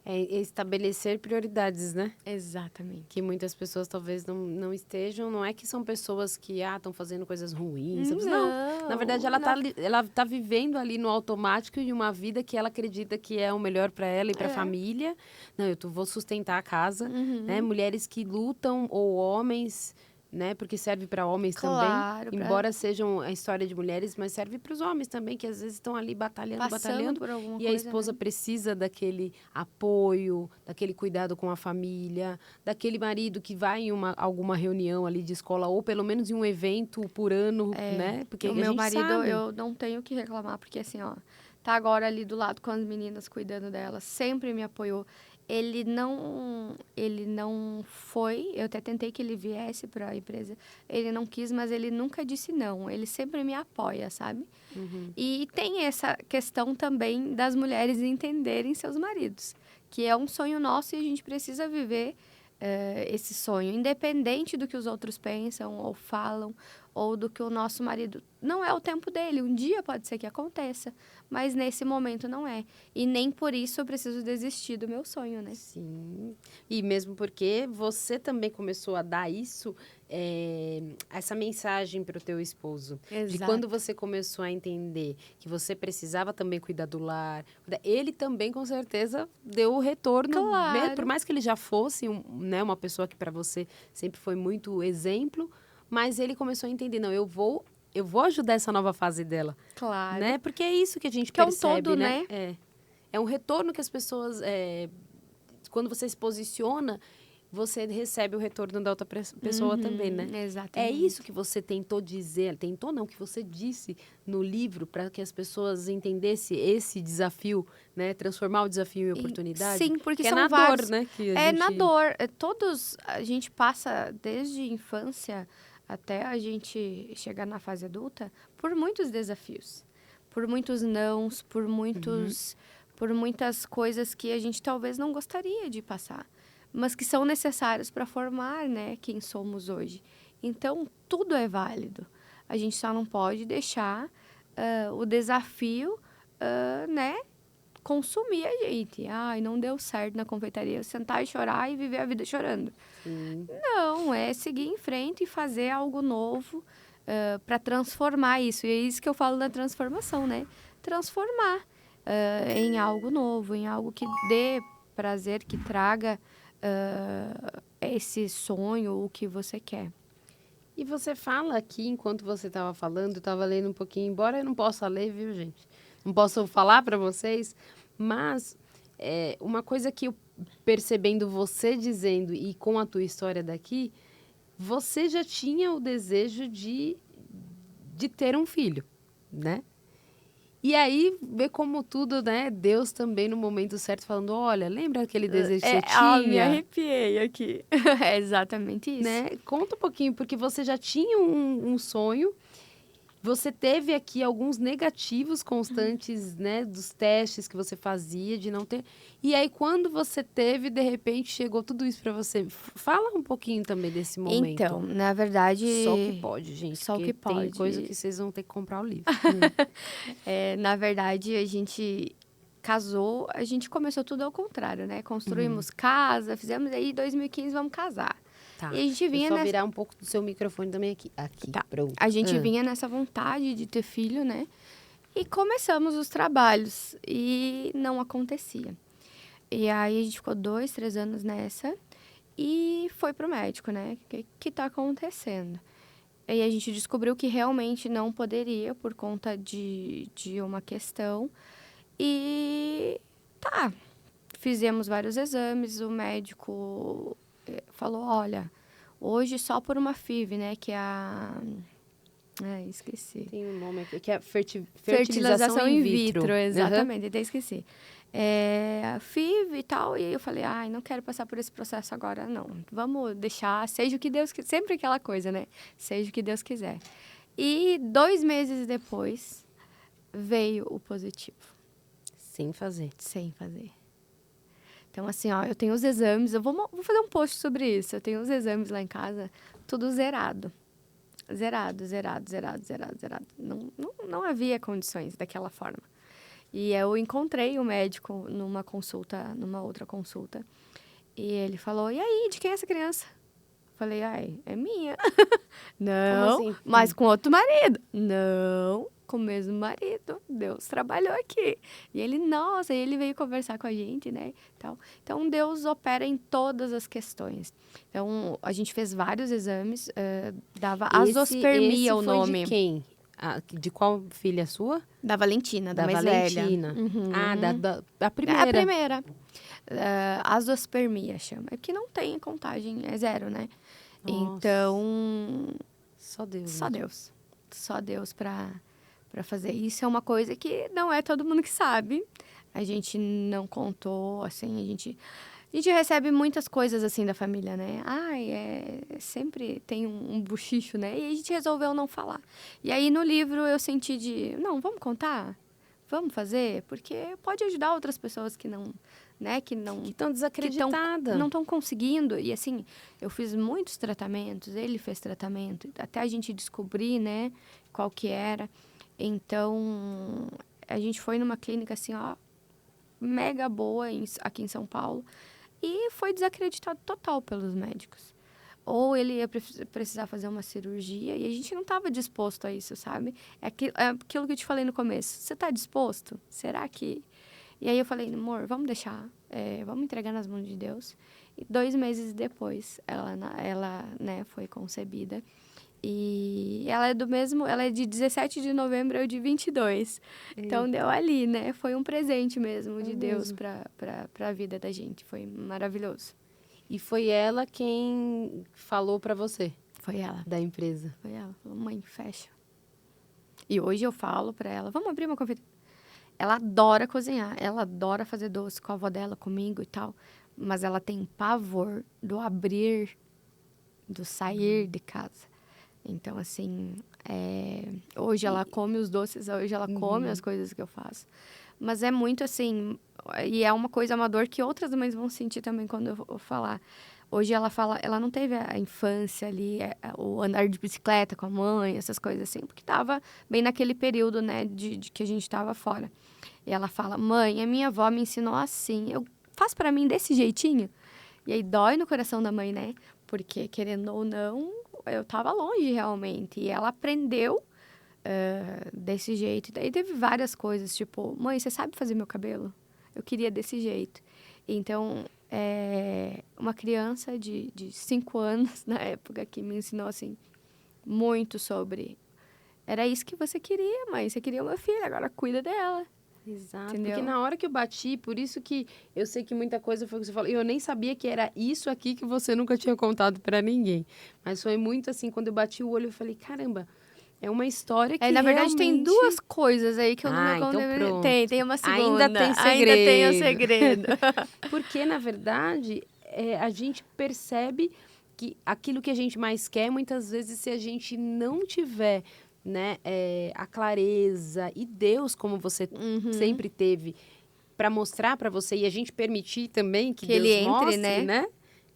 É estabelecer prioridades, né? Exatamente. Que muitas pessoas talvez não estejam. Não é que são pessoas que estão fazendo coisas ruins. Não. Na verdade, ela tá vivendo ali no automático de uma vida que ela acredita que é o melhor para ela e para a família. Não, vou sustentar a casa. Né? Mulheres que lutam, ou homens, né? Porque serve para homens Claro, também. Embora sejam a história de mulheres, mas serve para os homens também, que às vezes estão ali batalhando. Por alguma E coisa, a esposa, né, precisa daquele apoio, daquele cuidado com a família, daquele marido que vai em alguma reunião ali de escola, ou pelo menos em um evento por ano, né? Porque o a meu gente marido, sabe. eu não tenho o que reclamar, porque assim, ó, tá agora ali do lado com as meninas, cuidando delas, sempre me apoiou. Ele não foi, eu até tentei que ele viesse para a empresa, ele não quis, mas ele nunca disse não, ele sempre me apoia, sabe? E tem essa questão também das mulheres entenderem seus maridos, que é um sonho nosso e a gente precisa viver esse sonho, independente do que os outros pensam ou falam, ou do que o nosso marido... Não é o tempo dele, um dia pode ser que aconteça, mas nesse momento não é. E nem por isso eu preciso desistir do meu sonho, né? Sim. E mesmo porque você também começou a dar isso, essa mensagem para o teu esposo. De Exato. quando você começou a entender que você precisava também cuidar do lar. Ele também, com certeza, deu o retorno. Claro. Por mais que ele já fosse né, uma pessoa que para você sempre foi muito exemplo, mas ele começou a entender, não, eu vou ajudar essa nova fase dela. Claro. Né? Porque é isso que a gente Que é um percebe, todo, né? né? É um retorno que as pessoas... quando você se posiciona, você recebe o retorno da outra pessoa também, né? Exatamente. É isso que você tentou dizer, tentou não, que você disse no livro para que as pessoas entendessem esse desafio, né? Transformar o desafio em oportunidade. Sim, porque que são é na vários. dor, né? Que Na dor. A gente passa desde infância até a gente chegar na fase adulta por muitos desafios, por muitos nãos, por muitas coisas que a gente talvez não gostaria de passar, mas que são necessárias para formar, né, quem somos hoje. Então, tudo é válido. A gente só não pode deixar o desafio, né, consumir a gente. Ai, não deu certo na confeitaria. Sentar e chorar e viver a vida chorando. Sim. Não, é seguir em frente e fazer algo novo para transformar isso. E é isso que eu falo da transformação, né? Transformar em algo novo, em algo que dê prazer que traga esse sonho, o que você quer. E você fala aqui, enquanto você estava falando, eu estava lendo um pouquinho, embora eu não possa ler, viu, gente? Não posso falar para vocês, mas uma coisa que eu percebendo você dizendo e com a tua história daqui, você já tinha o desejo de ter um filho, né? E aí, vê como tudo, né? Deus também no momento certo falando, olha, lembra aquele desejo que você tinha? Me arrepiei aqui. É exatamente isso. Né? Conta um pouquinho, porque você já tinha um sonho, você teve aqui alguns negativos constantes, né? Dos testes que você fazia, de não ter... E aí, quando você teve, de repente, chegou tudo isso para você. Fala um pouquinho também desse momento. Então, na verdade... Só o que pode, gente. Só o porque que pode. Tem coisa que vocês vão ter que comprar o livro. Na verdade, a gente casou, a gente começou tudo ao contrário, né? Construímos casa, fizemos aí 2015, vamos casar. Tá. E a gente vinha só virar um pouco do seu microfone também aqui. Aqui, Tá. pronto. A gente vinha nessa vontade de ter filho, né? E começamos os trabalhos e não acontecia. E aí a gente ficou 2, 3 anos nessa e foi pro médico, né? O que tá acontecendo? E a gente descobriu que realmente não poderia por conta de uma questão. E tá, fizemos vários exames, o médico falou, olha, hoje só por uma FIV, né, que é a... esqueci. Tem um nome aqui, que é Fertilização in vitro. vitro, exatamente, até esqueci. A FIV e tal, e eu falei, não quero passar por esse processo agora, não. Vamos deixar, seja o que Deus quiser, sempre aquela coisa, né, seja o que Deus quiser. E 2 meses depois, veio o positivo. Sem fazer. Sem fazer. Então, assim, ó, eu tenho os exames, eu vou fazer um post sobre isso. Eu tenho os exames lá em casa, tudo zerado. Zerado. Não havia condições daquela forma. E eu encontrei o médico numa outra consulta. E ele falou, e aí, de quem é essa criança? Falei, é minha. Não, Como assim? mas com outro marido. Não, com o mesmo marido. Deus trabalhou aqui. E ele, nossa, ele veio conversar com a gente, né? Então, Deus opera em todas as questões. Então, a gente fez vários exames, dava azospermia o nome. De quem? De qual filha sua? Da Valentina, da mais Valentina. velha. Uhum. Da primeira. A primeira. Azospermia chama. É porque não tem contagem, é 0, né? Nossa. Então... Só Deus. Só Deus. Só Deus para fazer isso. É uma coisa que não é todo mundo que sabe. A gente não contou, assim, a gente recebe muitas coisas, assim, da família, né? Sempre tem um buchicho, né? E a gente resolveu não falar. E aí, no livro, eu senti não, vamos contar? Vamos fazer? Porque pode ajudar outras pessoas que não... né, que estão desacreditadas. Não estão conseguindo. E, assim, eu fiz muitos tratamentos, ele fez tratamento, até a gente descobrir, né, qual que era. Então, a gente foi numa clínica, assim, ó, mega boa aqui em São Paulo e foi desacreditado total pelos médicos. Ou ele ia precisar fazer uma cirurgia e a gente não estava disposto a isso, sabe? É aquilo que eu te falei no começo. Você está disposto? Será que... E aí eu falei, amor, vamos deixar, vamos entregar nas mãos de Deus. E 2 meses depois, ela né, foi concebida. E ela é de 17 de novembro, eu de 22. Então, deu ali, né? Foi um presente mesmo de Deus para a vida da gente. Foi maravilhoso. E foi ela quem falou para você? Foi ela. Da empresa? Foi ela. Falou, mãe, fecha. E hoje eu falo para ela, vamos abrir uma confeitaria. Ela adora cozinhar, ela adora fazer doce com a avó dela, comigo e tal. Mas ela tem pavor do abrir, do sair de casa. Então, assim, hoje ela come os doces, hoje ela come as coisas que eu faço. Mas é muito assim, e é uma coisa, uma dor que outras mães vão sentir também quando eu vou falar. Hoje ela fala, ela não teve a infância ali, o andar de bicicleta com a mãe, essas coisas assim, porque estava bem naquele período, né, de que a gente estava fora. E ela fala, mãe, a minha avó me ensinou assim, eu faço para mim desse jeitinho. E aí dói no coração da mãe, né, porque querendo ou não, eu estava longe realmente. E ela aprendeu desse jeito. E daí teve várias coisas, tipo, mãe, você sabe fazer meu cabelo? Eu queria desse jeito. Então, uma criança de 5 anos, na época, que me ensinou, assim, muito sobre... Era isso que você queria, mãe. Você queria uma filha, agora cuida dela. Exato, Entendeu? porque na hora que eu bati, por isso que eu sei que muita coisa foi o que você falou, e eu nem sabia que era isso aqui que você nunca tinha contado pra ninguém. Mas foi muito assim, quando eu bati o olho, eu falei, caramba, é uma história que Na verdade, tem realmente... 2 coisas aí que eu nunca então contei. pronto. Tem uma Ainda segunda. tem Ainda tem o segredo. segredo. Porque, na verdade, a gente percebe que aquilo que a gente mais quer, muitas vezes, se a gente não tiver, né, a clareza e Deus, como você sempre teve, para mostrar para você e a gente permitir também que Que ele Deus entre, mostre, né? né?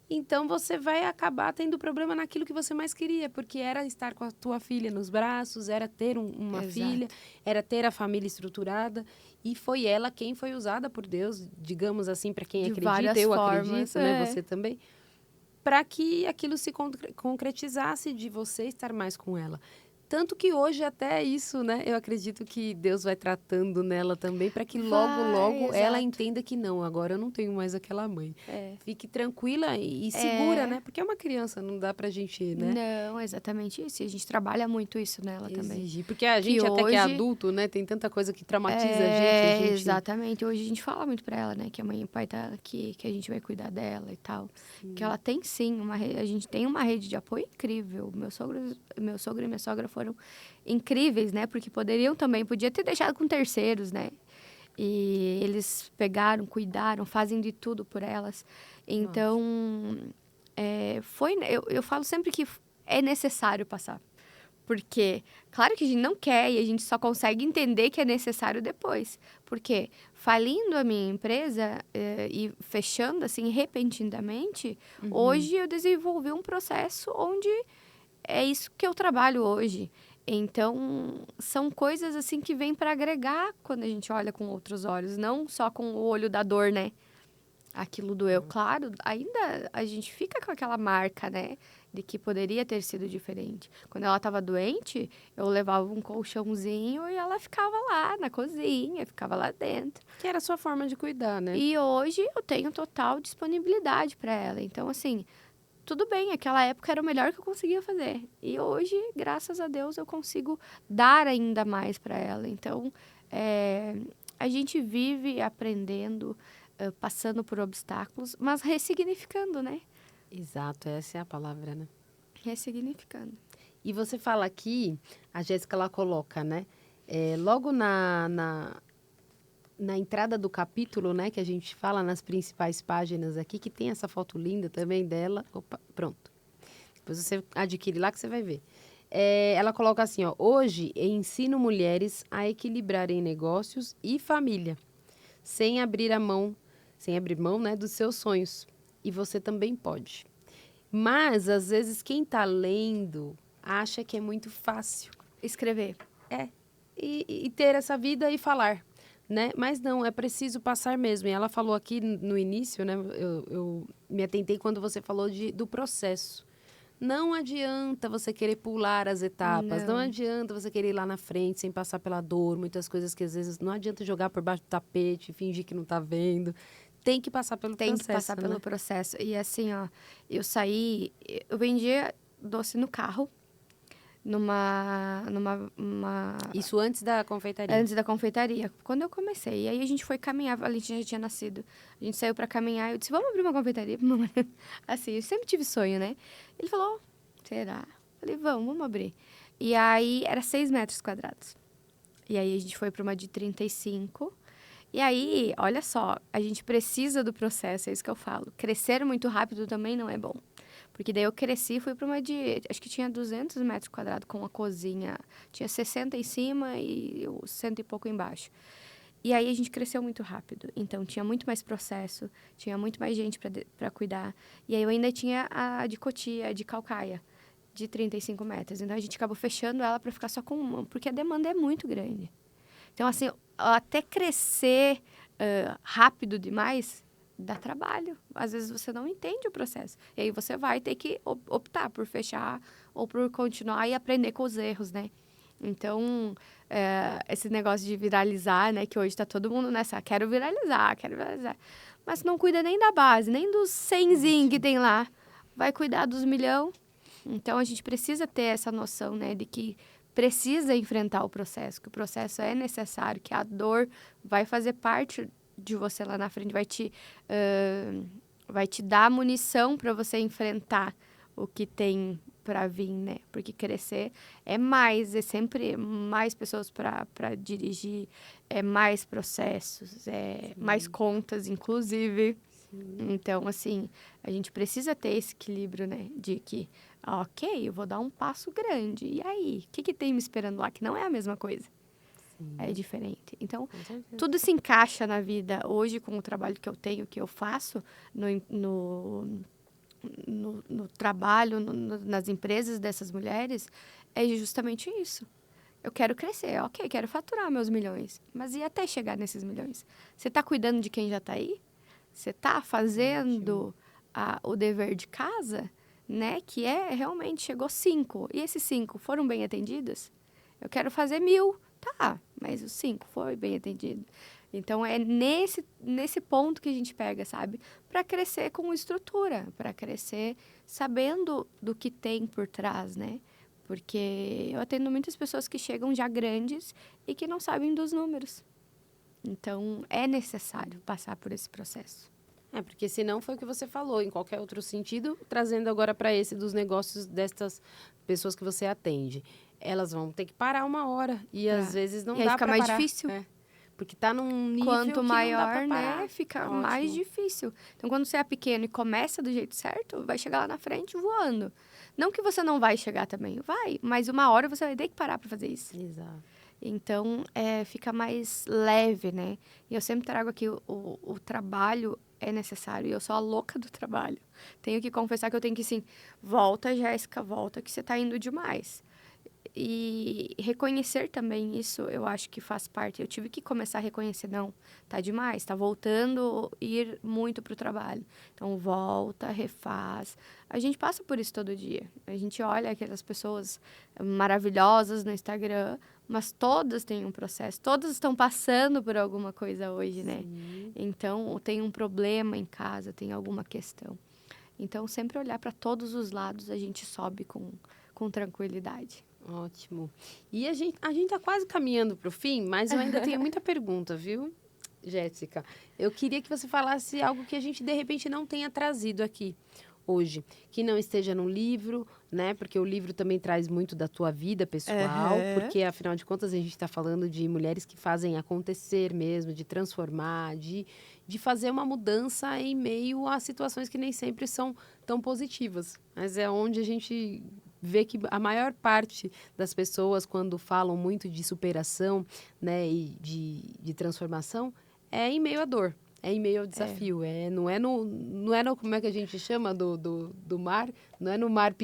Então você vai acabar tendo problema naquilo que você mais queria, porque era estar com a tua filha nos braços, era ter uma Exato. filha, era ter a família estruturada, e foi ela quem foi usada por Deus, digamos assim, para quem De acredita, várias eu formas, acredito, né, você também, para que aquilo se concretizasse de você estar mais com ela. Tanto que hoje até isso, né? Eu acredito que Deus vai tratando nela também para que logo, logo ela exato. entenda que não, agora eu não tenho mais aquela mãe. É. Fique tranquila e segura, né? Porque é uma criança, não dá pra gente, né? Não, exatamente isso. E a gente trabalha muito isso nela também. Exigir. Porque a gente Que até que é hoje- adulto, né? Tem tanta coisa que traumatiza a gente. Exatamente. Hoje a gente fala muito pra ela, né? Que a mãe e o pai tá aqui, que a gente vai cuidar dela e tal. Que ela tem sim a gente tem uma rede de apoio incrível. Meu sogro e minha sogra foram incríveis, né? Porque podia ter deixado com terceiros, né? E eles pegaram, cuidaram, fazem de tudo por elas. Então, eu falo sempre que é necessário passar. Porque, claro que a gente não quer e a gente só consegue entender que é necessário depois. Porque, falindo a minha empresa e fechando, assim, repentinamente, hoje eu desenvolvi um processo onde é isso que eu trabalho hoje. Então, são coisas, assim, que vêm para agregar quando a gente olha com outros olhos. Não só com o olho da dor, né? Aquilo doeu, claro, ainda a gente fica com aquela marca, né? De que poderia ter sido diferente. Quando ela estava doente, eu levava um colchãozinho e ela ficava lá na cozinha, ficava lá dentro. Que era a sua forma de cuidar, né? E hoje eu tenho total disponibilidade para ela. Então, assim, tudo bem, aquela época era o melhor que eu conseguia fazer. E hoje, graças a Deus, eu consigo dar ainda mais para ela. Então, a gente vive aprendendo, passando por obstáculos, mas ressignificando, né? Exato, essa é a palavra, né? Ressignificando. E você fala aqui, a Jéssica, ela coloca, né? Logo na entrada do capítulo, né? Que a gente fala nas principais páginas aqui, que tem essa foto linda também dela. Opa, pronto. Depois você adquire lá que você vai ver. Ela coloca assim, ó. Hoje, ensino mulheres a equilibrarem negócios e família, sem abrir mão, né, dos seus sonhos. E você também pode. Mas, às vezes, quem está lendo acha que é muito fácil. Escrever. E ter essa vida e falar, né? Mas não, é preciso passar mesmo. E ela falou aqui no início, né? Eu me atentei quando você falou do processo. Não adianta você querer pular as etapas. Não adianta você querer ir lá na frente sem passar pela dor. Muitas coisas que, às vezes, não adianta jogar por baixo do tapete, fingir que não está vendo. Tem que passar pelo processo, Tem que passar pelo processo. E assim, ó, eu vendia doce no carro, Isso antes da confeitaria. antes da confeitaria, quando eu comecei. E aí a gente foi caminhar, a Valentina já tinha nascido. A gente saiu pra caminhar e eu disse, vamos abrir uma confeitaria pro meu marido. Assim, eu sempre tive sonho, né? Ele falou, será? Falei, vamos abrir. E aí era 6 metros quadrados. E aí a gente foi pra uma de 35. E aí, olha só, a gente precisa do processo, é isso que eu falo. Crescer muito rápido também não é bom. Porque daí eu cresci e fui para uma acho que tinha 200 metros quadrados com uma cozinha. Tinha 60 em cima e 100 e pouco embaixo. E aí a gente cresceu muito rápido. Então tinha muito mais processo, tinha muito mais gente para cuidar. E aí eu ainda tinha a de Cotia, de Calcaia, de 35 metros. Então a gente acabou fechando ela para ficar só com uma, porque a demanda é muito grande. Então, assim, até crescer rápido demais, dá trabalho. Às vezes você não entende o processo. E aí você vai ter que optar por fechar ou por continuar e aprender com os erros, né? Então, esse negócio de viralizar, né? Que hoje tá todo mundo nessa, quero viralizar. Mas não cuida nem da base, nem dos 100zinho que tem lá. Vai cuidar dos milhão. Então, a gente precisa ter essa noção, né? De que precisa enfrentar o processo, que o processo é necessário, que a dor vai fazer parte de você lá na frente, vai te dar munição para você enfrentar o que tem para vir, né? Porque crescer é sempre mais pessoas para dirigir, é mais processos, mais contas, inclusive. Então, assim, a gente precisa ter esse equilíbrio, né? De que, ok, eu vou dar um passo grande. E aí? O que tem me esperando lá? Que não é a mesma coisa. É diferente. Então, tudo se encaixa na vida. Hoje, com o trabalho que eu tenho, que eu faço no trabalho, nas empresas dessas mulheres, é justamente isso. Eu quero crescer, ok, quero faturar meus milhões. Mas e até chegar nesses milhões? Você está cuidando de quem já está aí? Você está fazendo o dever de casa, né? Que realmente chegou 5. E esses 5 foram bem atendidos? Eu quero fazer 1000. Tá, mas os 5 foi bem atendido. Então, é nesse ponto que a gente pega, sabe? Para crescer com estrutura, para crescer sabendo do que tem por trás, né? Porque eu atendo muitas pessoas que chegam já grandes e que não sabem dos números. Então, é necessário passar por esse processo. Porque senão foi o que você falou, em qualquer outro sentido, trazendo agora para esse dos negócios destas pessoas que você atende. Elas vão ter que parar uma hora e às vezes não e aí dá fica para mais parar. difícil. Porque tá num nível Quanto que maior, não dá pra parar. né, fica Ótimo. mais difícil. Então, quando você é pequeno e começa do jeito certo, vai chegar lá na frente voando. Não que você não vai chegar também, vai, mas uma hora você vai ter que parar para fazer isso. Exato. Então, fica mais leve, né? E eu sempre trago aqui o trabalho é necessário. E eu sou a louca do trabalho. Tenho que confessar que eu tenho que, assim, volta, Jéssica, volta, que você tá indo demais. E reconhecer também isso, eu acho que faz parte. Eu tive que começar a reconhecer, não, tá demais, tá voltando a ir muito pro trabalho. Então, volta, refaz. A gente passa por isso todo dia. A gente olha aquelas pessoas maravilhosas no Instagram, mas todas têm um processo, todas estão passando por alguma coisa hoje, né? Sim. Então, tem um problema em casa, tem alguma questão. Então, sempre olhar para todos os lados, a gente sobe com tranquilidade. Ótimo. E a gente tá quase caminhando para o fim, mas eu ainda tenho muita pergunta, viu, Jéssica? Eu queria que você falasse algo que a gente, de repente, não tenha trazido aqui hoje. Que não esteja no livro, né? Porque o livro também traz muito da tua vida pessoal. Porque, afinal de contas, a gente está falando de mulheres que fazem acontecer mesmo, de transformar, de fazer uma mudança em meio a situações que nem sempre são tão positivas. Mas é onde a gente vê que a maior parte das pessoas, quando falam muito de superação, né, e de transformação, é em meio à dor, é em meio ao desafio. Não é no como é que a gente chama do mar, não é no mar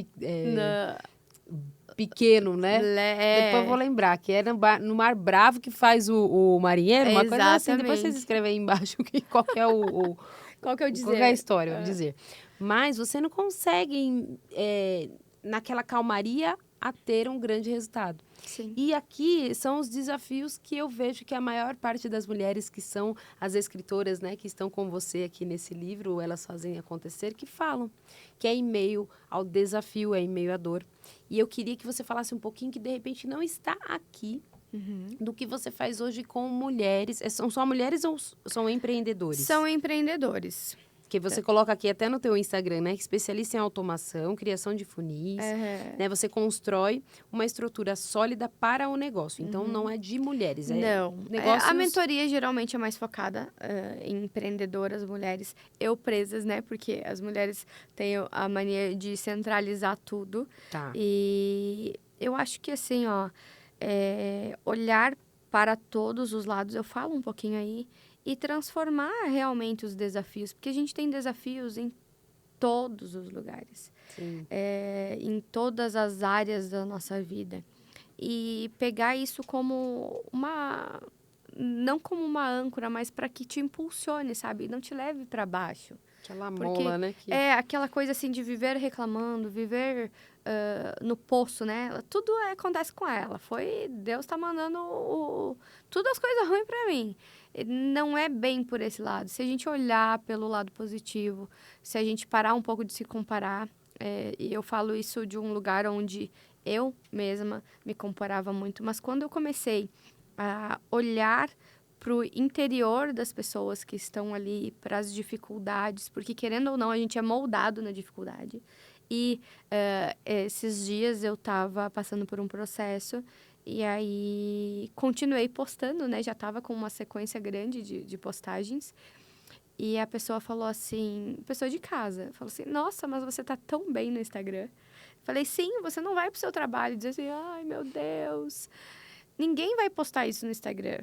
pequeno, né? Depois eu vou lembrar, que é no mar bravo que faz o marinheiro, uma coisa assim. Depois vocês escrevem aí embaixo qual que é qual que é o dizer? Qual que é a história, o dizer. Mas você não consegue... naquela calmaria a ter um grande resultado. Sim. E aqui são os desafios que eu vejo que a maior parte das mulheres que são as escritoras, né, que estão com você aqui nesse livro, Elas Fazem Acontecer, que falam, que é em meio ao desafio, é em meio à dor. E eu queria que você falasse um pouquinho que, de repente, não está aqui, do que você faz hoje com mulheres. São só mulheres ou são empreendedores? São empreendedores. Que você coloca aqui até no teu Instagram, né? Que especialista em automação, criação de funis, né? Você constrói uma estrutura sólida para o negócio. Então, não é de mulheres, Não. negócios... A mentoria geralmente é mais focada em empreendedoras, mulheres eu presas, né? Porque as mulheres têm a mania de centralizar tudo. Tá. E eu acho que, assim, olhar para todos os lados, eu falo um pouquinho aí, e transformar realmente os desafios, porque a gente tem desafios em todos os lugares, em todas as áreas da nossa vida. E pegar isso como não como uma âncora, mas para que te impulsione, sabe? Não te leve para baixo. Aquela mola, né? É aquela coisa assim de viver reclamando, viver no poço, né? Tudo acontece com ela. Deus tá mandando tudo as coisas ruins para mim. Não é bem por esse lado. Se a gente olhar pelo lado positivo, se a gente parar um pouco de se comparar, e eu falo isso de um lugar onde eu mesma me comparava muito, mas quando eu comecei a olhar para o interior das pessoas que estão ali, para as dificuldades, porque querendo ou não, a gente é moldado na dificuldade. E esses dias eu estava passando por um processo e aí continuei postando, né? Já estava com uma sequência grande de postagens. E a pessoa falou assim, pessoa de casa, falou assim, nossa, mas você tá tão bem no Instagram. Falei, sim, você não vai pro seu trabalho e dizer assim, ai, meu Deus. Ninguém vai postar isso no Instagram,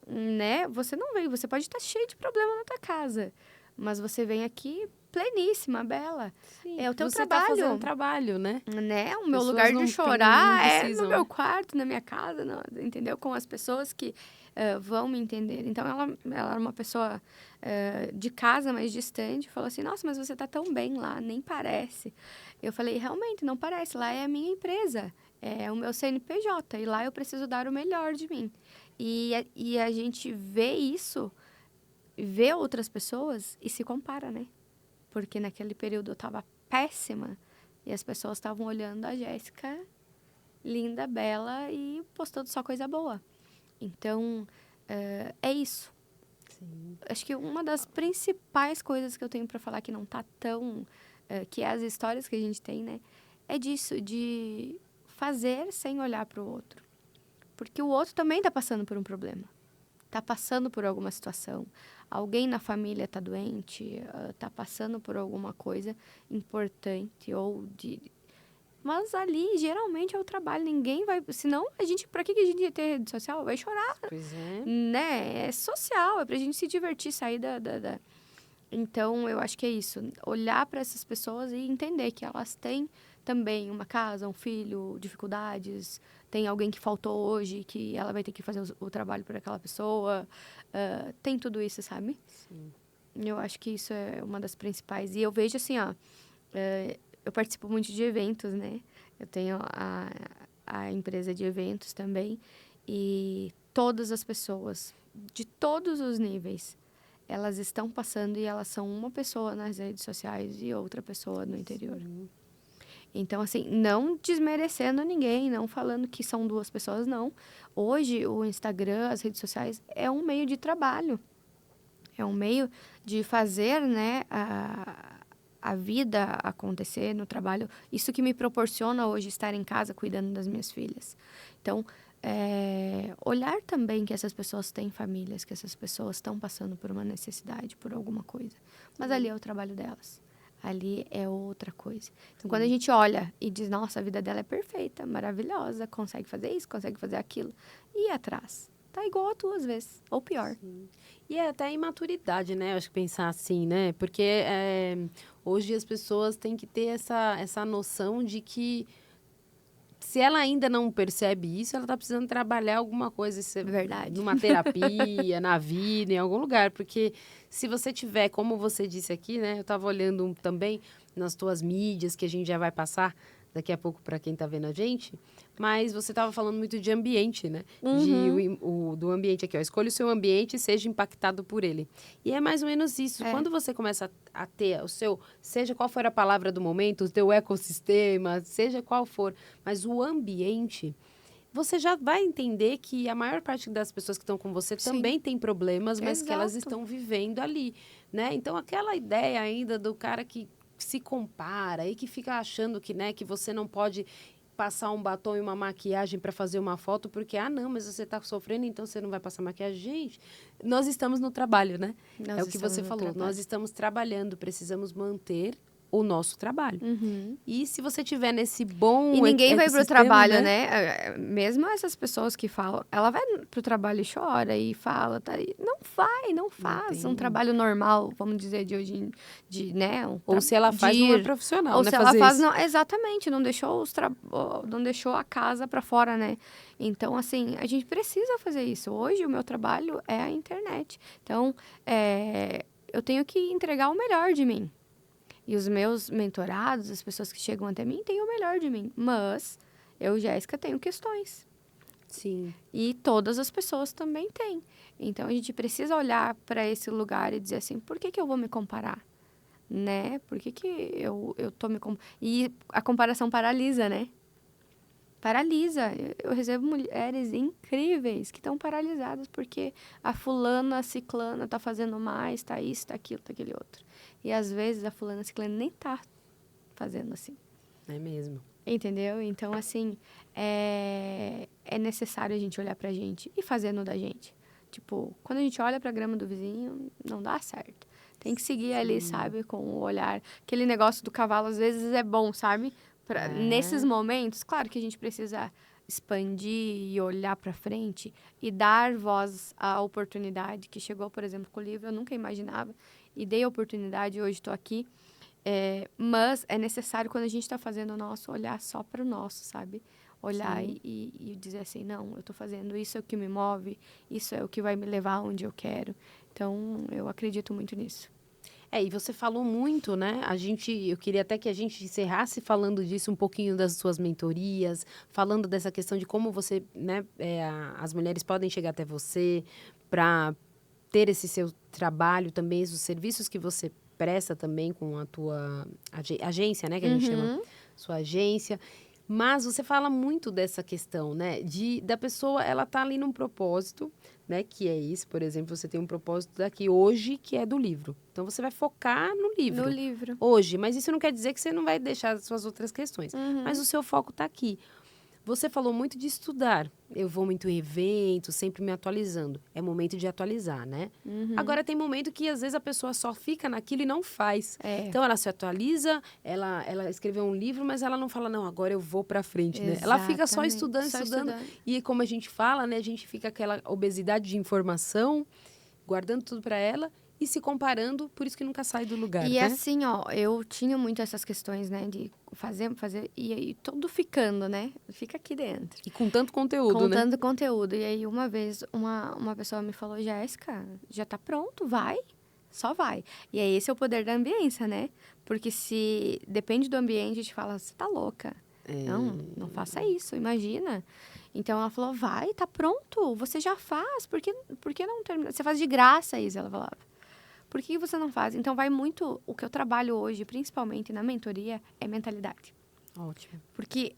né? Você não vem, você pode estar cheio de problema na tua casa, mas você vem aqui pleníssima, bela. Sim, É o teu você trabalho. tá fazendo trabalho, né? Né? O meu Pessoas lugar não de chorar não é precisam, no meu né? quarto, na minha casa, entendeu? Com as pessoas que vão me entender. Então, ela era uma pessoa de casa, mais distante. Falou assim, nossa, mas você tá tão bem lá, nem parece. Eu falei, realmente, não parece. Lá é a minha empresa, é o meu CNPJ. E lá eu preciso dar o melhor de mim. E a gente vê isso, vê outras pessoas e se compara, né? Porque naquele período eu tava péssima. E as pessoas estavam olhando a Jéssica, linda, bela e postando só coisa boa. Então, é isso. Sim. Acho que uma das principais coisas que eu tenho para falar que não tá tão... que é as histórias que a gente tem, né? É disso, de fazer sem olhar para o outro. Porque o outro também tá passando por um problema. Tá passando por alguma situação. Alguém na família tá doente, tá passando por alguma coisa importante ou de... Mas ali, geralmente, é o trabalho. Ninguém vai... Senão, pra que a gente ia ter rede social? Vai chorar, Pois é. né? É social, é pra gente se divertir, sair Então, eu acho que é isso. Olhar para essas pessoas e entender que elas têm também uma casa, um filho, dificuldades. Tem alguém que faltou hoje, que ela vai ter que fazer o trabalho para aquela pessoa. Tem tudo isso, sabe? Sim. Eu acho que isso é uma das principais. E eu vejo assim, ó... eu participo muito de eventos, né? Eu tenho a empresa de eventos também. E todas as pessoas, de todos os níveis, elas estão passando e elas são uma pessoa nas redes sociais e outra pessoa no interior. Sim. Então, assim, não desmerecendo ninguém, não falando que são duas pessoas, não. Hoje, o Instagram, as redes sociais, é um meio de trabalho. É um meio de fazer, né, a vida acontecer no trabalho. Isso que me proporciona hoje estar em casa cuidando das minhas filhas. Então, olhar também que essas pessoas têm famílias, que essas pessoas estão passando por uma necessidade, por alguma coisa. Mas ali é o trabalho delas. Ali é outra coisa. Então, quando a gente olha e diz, nossa, a vida dela é perfeita, maravilhosa, consegue fazer isso, consegue fazer aquilo, e atrás? Tá igual a tua, às vezes, ou pior. Sim. E é até imaturidade, né? Eu acho que pensar assim, né? Porque hoje as pessoas têm que ter essa noção de que se ela ainda não percebe isso, ela está precisando trabalhar alguma coisa, Verdade. numa terapia, na vida, em algum lugar. Porque se você tiver, como você disse aqui, né? Eu estava olhando também nas tuas mídias, que a gente já vai passar daqui a pouco para quem está vendo a gente, mas você estava falando muito de ambiente, né? Do ambiente aqui, ó. Escolha o seu ambiente e seja impactado por ele. E é mais ou menos isso. Quando você começa a ter o seu, seja qual for a palavra do momento, o teu ecossistema, seja qual for, mas o ambiente, você já vai entender que a maior parte das pessoas que estão com você Sim. também tem problemas, mas que elas Exato. estão vivendo ali, né? Então, aquela ideia ainda do cara que se compara e que fica achando que, né, que você não pode passar um batom e uma maquiagem para fazer uma foto, porque, não, mas você está sofrendo, então você não vai passar maquiagem. Gente, nós estamos no trabalho, né? É o que você falou. Nós estamos trabalhando, precisamos manter o nosso trabalho. E se você tiver nesse bom E ninguém vai pro ecossistema, trabalho, né? Mesmo essas pessoas que falam, ela vai pro trabalho e chora e fala, tá? Não faz um trabalho normal, vamos dizer, de hoje, né? Ou se ela faz, não é profissional, ou né? se ela faz, não, exatamente, não deixou a casa para fora, né? Então, assim, a gente precisa fazer isso. Hoje, o meu trabalho é a internet. Então, eu tenho que entregar o melhor de mim. E os meus mentorados, as pessoas que chegam até mim, têm o melhor de mim. Mas eu, Jéssica, tenho questões. Sim. E todas as pessoas também têm. Então, a gente precisa olhar para esse lugar e dizer assim, por que que eu vou me comparar? Né? Por que que eu tô me... E a comparação paralisa, né? Paralisa. Eu recebo mulheres incríveis que estão paralisadas porque a fulana, a ciclana tá fazendo mais, tá isso, tá aquilo, tá aquele outro. E às vezes a fulana, a ciclana nem tá fazendo assim. É mesmo. Entendeu? Então, assim, é necessário a gente olhar pra gente e fazer no da gente. Tipo, quando a gente olha pra grama do vizinho, não dá certo. Tem que seguir ali, sabe, com o olhar. Aquele negócio do cavalo, às vezes, é bom, sabe? Nesses momentos, claro que a gente precisa expandir e olhar pra frente e dar voz à oportunidade que chegou, por exemplo, com o livro. Eu nunca imaginava e dei a oportunidade e hoje estou aqui. Mas é necessário, quando a gente está fazendo o nosso, olhar só para o nosso, sabe? Olhar e dizer assim, não, eu estou fazendo, isso é o que me move, isso é o que vai me levar onde eu quero. Então, eu acredito muito nisso. E você falou muito, né? Eu queria até que a gente encerrasse falando disso, um pouquinho das suas mentorias, falando dessa questão de como você, né, as mulheres podem chegar até você para ter esse seu trabalho também, os serviços que você presta também com a tua agência, né, que a gente chama sua agência. Mas você fala muito dessa questão, né, da pessoa, ela tá ali num propósito, né, que é isso, por exemplo, você tem um propósito daqui hoje, que é do livro. Então, você vai focar no livro. No livro. Hoje, mas isso não quer dizer que você não vai deixar as suas outras questões. Mas o seu foco tá aqui. Você falou muito de estudar. Eu vou muito em eventos, sempre me atualizando. É momento de atualizar, né? Agora, tem momento que, às vezes, a pessoa só fica naquilo e não faz. Então, ela se atualiza, ela escreveu um livro, mas ela não fala, não, agora eu vou pra frente, né? Ela fica só estudando, estudando. E, como a gente fala, né? A gente fica aquela obesidade de informação, guardando tudo pra ela e se comparando, por isso que nunca sai do lugar, E né? assim, ó, eu tinha muito essas questões, né, de fazer, e aí tudo ficando, né? Fica aqui dentro. E com tanto conteúdo, Com né? tanto conteúdo. E aí, uma vez, uma pessoa me falou, Jéssica, já tá pronto, vai. Só vai. E aí, esse é o poder da ambiência, né? Porque se depende do ambiente, a gente fala, você tá louca. Não faça isso, imagina. Então, ela falou, vai, tá pronto, você já faz. Por que não termina? Você faz de graça isso, ela falava. Por que você não faz? Então, vai muito... O que eu trabalho hoje, principalmente na mentoria, é mentalidade. Ótimo. Porque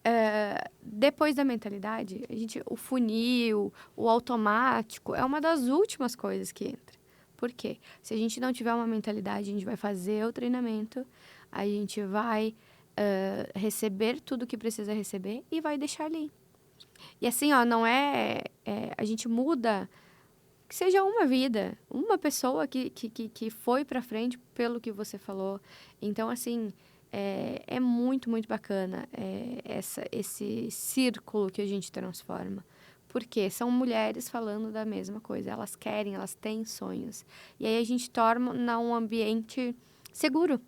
depois da mentalidade, o funil, o automático, é uma das últimas coisas que entra. Por quê? Se a gente não tiver uma mentalidade, a gente vai fazer o treinamento, a gente vai receber tudo que precisa receber e vai deixar ali. E assim, ó, não a gente muda... Que seja uma vida, uma pessoa que foi pra frente pelo que você falou. Então, assim, é muito, muito bacana esse círculo que a gente transforma. Porque são mulheres falando da mesma coisa. Elas querem, elas têm sonhos. E aí a gente torna um ambiente seguro.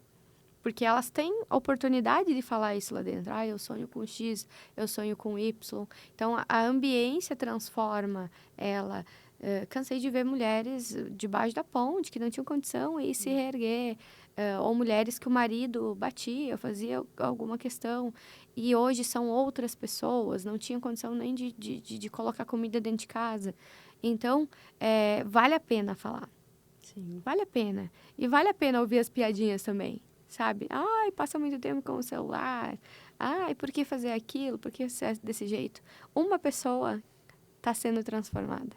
Porque elas têm a oportunidade de falar isso lá dentro. Eu sonho com X, eu sonho com Y. Então, a ambiência transforma ela. Cansei de ver mulheres debaixo da ponte que não tinham condição e se reerguer. Ou mulheres que o marido batia, fazia alguma questão. E hoje são outras pessoas, não tinham condição nem de colocar comida dentro de casa. Então, vale a pena falar. Sim. Vale a pena. E vale a pena ouvir as piadinhas também, sabe? Ai, passa muito tempo com o celular. Ai, por que fazer aquilo? Por que ser desse jeito? Uma pessoa está sendo transformada.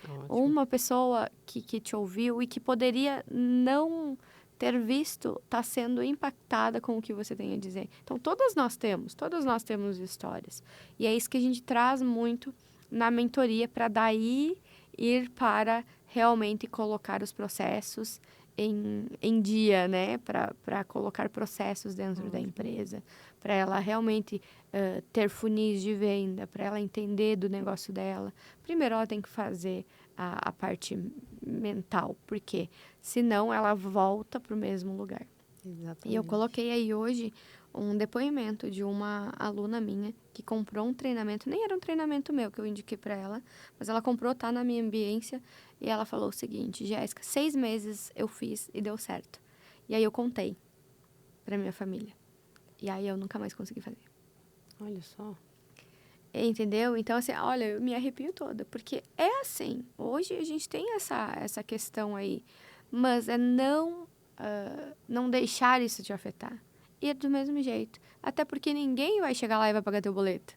Ótimo. Uma pessoa que te ouviu e que poderia não ter visto está sendo impactada com o que você tem a dizer. Então, todos nós temos histórias. E é isso que a gente traz muito na mentoria para daí ir para realmente colocar os processos em dia, né? Para colocar processos dentro da empresa, para ela realmente ter funis de venda, para ela entender do negócio dela. Primeiro, ela tem que fazer a parte mental, porque senão ela volta para o mesmo lugar. Exatamente. E eu coloquei aí hoje um depoimento de uma aluna minha que comprou um treinamento, nem era um treinamento meu que eu indiquei para ela, mas ela comprou, tá na minha ambiência, e ela falou o seguinte, Jéssica, 6 meses eu fiz e deu certo. E aí eu contei. para minha família. E aí eu nunca mais consegui fazer. Olha só. Entendeu? Então, assim, olha, eu me arrepio toda. Porque é assim. Hoje a gente tem essa questão aí. Mas é não deixar isso te afetar. E é do mesmo jeito. Até porque ninguém vai chegar lá e vai pagar teu boleto.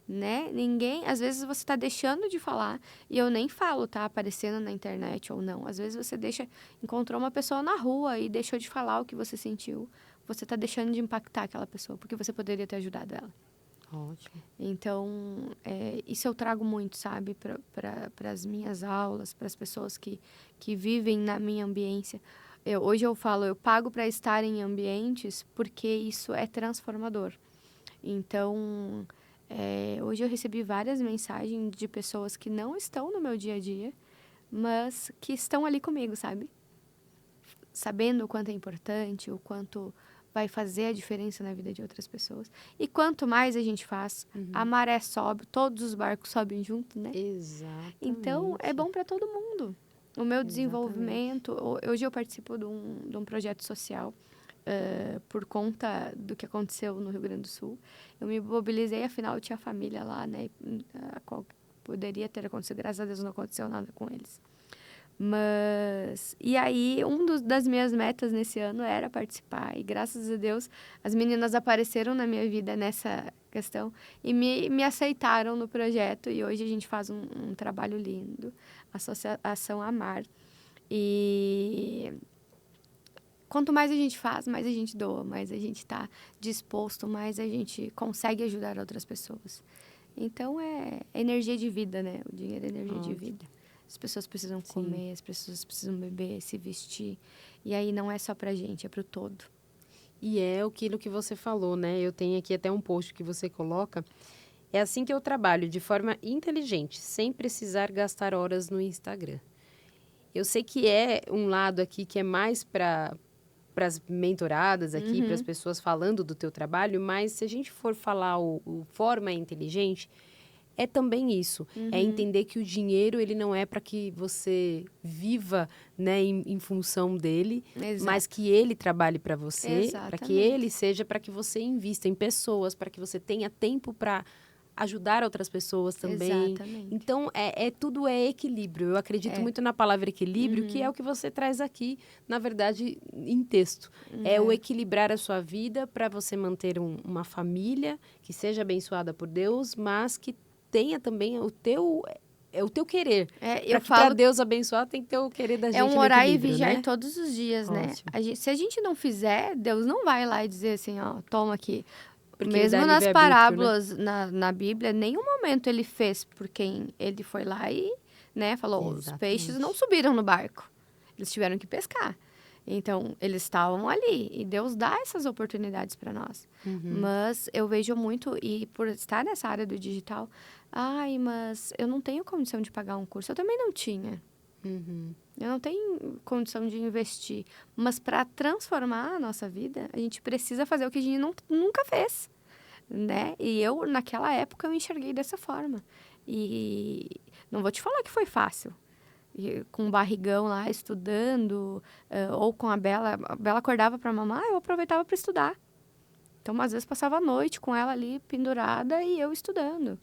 Né? Ninguém... Às vezes você tá deixando de falar. E eu nem falo, tá? Aparecendo na internet ou não. Às vezes você encontrou uma pessoa na rua e deixou de falar o que você sentiu. Você tá deixando de impactar aquela pessoa. Porque você poderia ter ajudado ela. Ótimo. Então, isso eu trago muito, sabe, para as minhas aulas, para as pessoas que vivem na minha ambiência. Hoje eu falo, eu pago para estar em ambientes porque isso é transformador. Então, hoje eu recebi várias mensagens de pessoas que não estão no meu dia a dia, mas que estão ali comigo, sabe? Sabendo o quanto é importante, o quanto vai fazer a diferença na vida de outras pessoas. E quanto mais a gente faz, a maré sobe, todos os barcos sobem junto, né? Exatamente. Então, é bom para todo mundo. O meu Exatamente. desenvolvimento... Hoje eu participo de um projeto social por conta do que aconteceu no Rio Grande do Sul. Eu me mobilizei, afinal, eu tinha família lá, né? A qual poderia ter acontecido. Graças a Deus não aconteceu nada com eles. Mas, e aí, das minhas metas nesse ano era participar. E graças a Deus, as meninas apareceram na minha vida nessa questão e me aceitaram no projeto. E hoje a gente faz um trabalho lindo, Associação Amar. E quanto mais a gente faz, mais a gente doa, mais a gente está disposto, mais a gente consegue ajudar outras pessoas. Então, é energia de vida, né? O dinheiro é energia de vida. As pessoas precisam comer, as pessoas precisam beber, se vestir. E aí não é só pra gente, é pro todo. E é aquilo que você falou, né? Eu tenho aqui até um post que você coloca. É assim que eu trabalho, de forma inteligente, sem precisar gastar horas no Instagram. Eu sei que é um lado aqui que é mais para as mentoradas aqui, para as pessoas falando do teu trabalho, mas se a gente for falar o forma inteligente, é também isso. É entender que o dinheiro, ele não é para que você viva, né, em função dele, mas que ele trabalhe para você, para que ele seja, para que você invista em pessoas, para que você tenha tempo para ajudar outras pessoas também. Exatamente. Então, tudo é equilíbrio. Eu acredito muito na palavra equilíbrio, que é o que você traz aqui, na verdade, em texto. É o equilibrar a sua vida para você manter uma família que seja abençoada por Deus, mas que tenha também o teu querer. Para Deus abençoar, tem que ter o querer da gente no equilíbrio, orar e vigiar né? todos os dias, Ótimo. né? Se a gente não fizer, Deus não vai lá e dizer assim, ó, toma aqui. Porque mesmo nas livre-arbítrio, parábolas, né? na Bíblia, em nenhum momento ele fez por quem ele foi lá e, né, falou, os peixes não subiram no barco. Eles tiveram que pescar. Então, eles estavam ali. E Deus dá essas oportunidades para nós. Mas eu vejo muito, e por estar nessa área do digital, mas eu não tenho condição de pagar um curso. Eu também não tinha. Eu não tenho condição de investir. Mas para transformar a nossa vida, a gente precisa fazer o que a gente nunca fez. Né? E eu, naquela época, eu enxerguei dessa forma. E não vou te falar que foi fácil. Com o barrigão lá, estudando, ou com a Bela acordava para mamar, eu aproveitava para estudar. Então, às vezes, passava a noite com ela ali pendurada e eu estudando,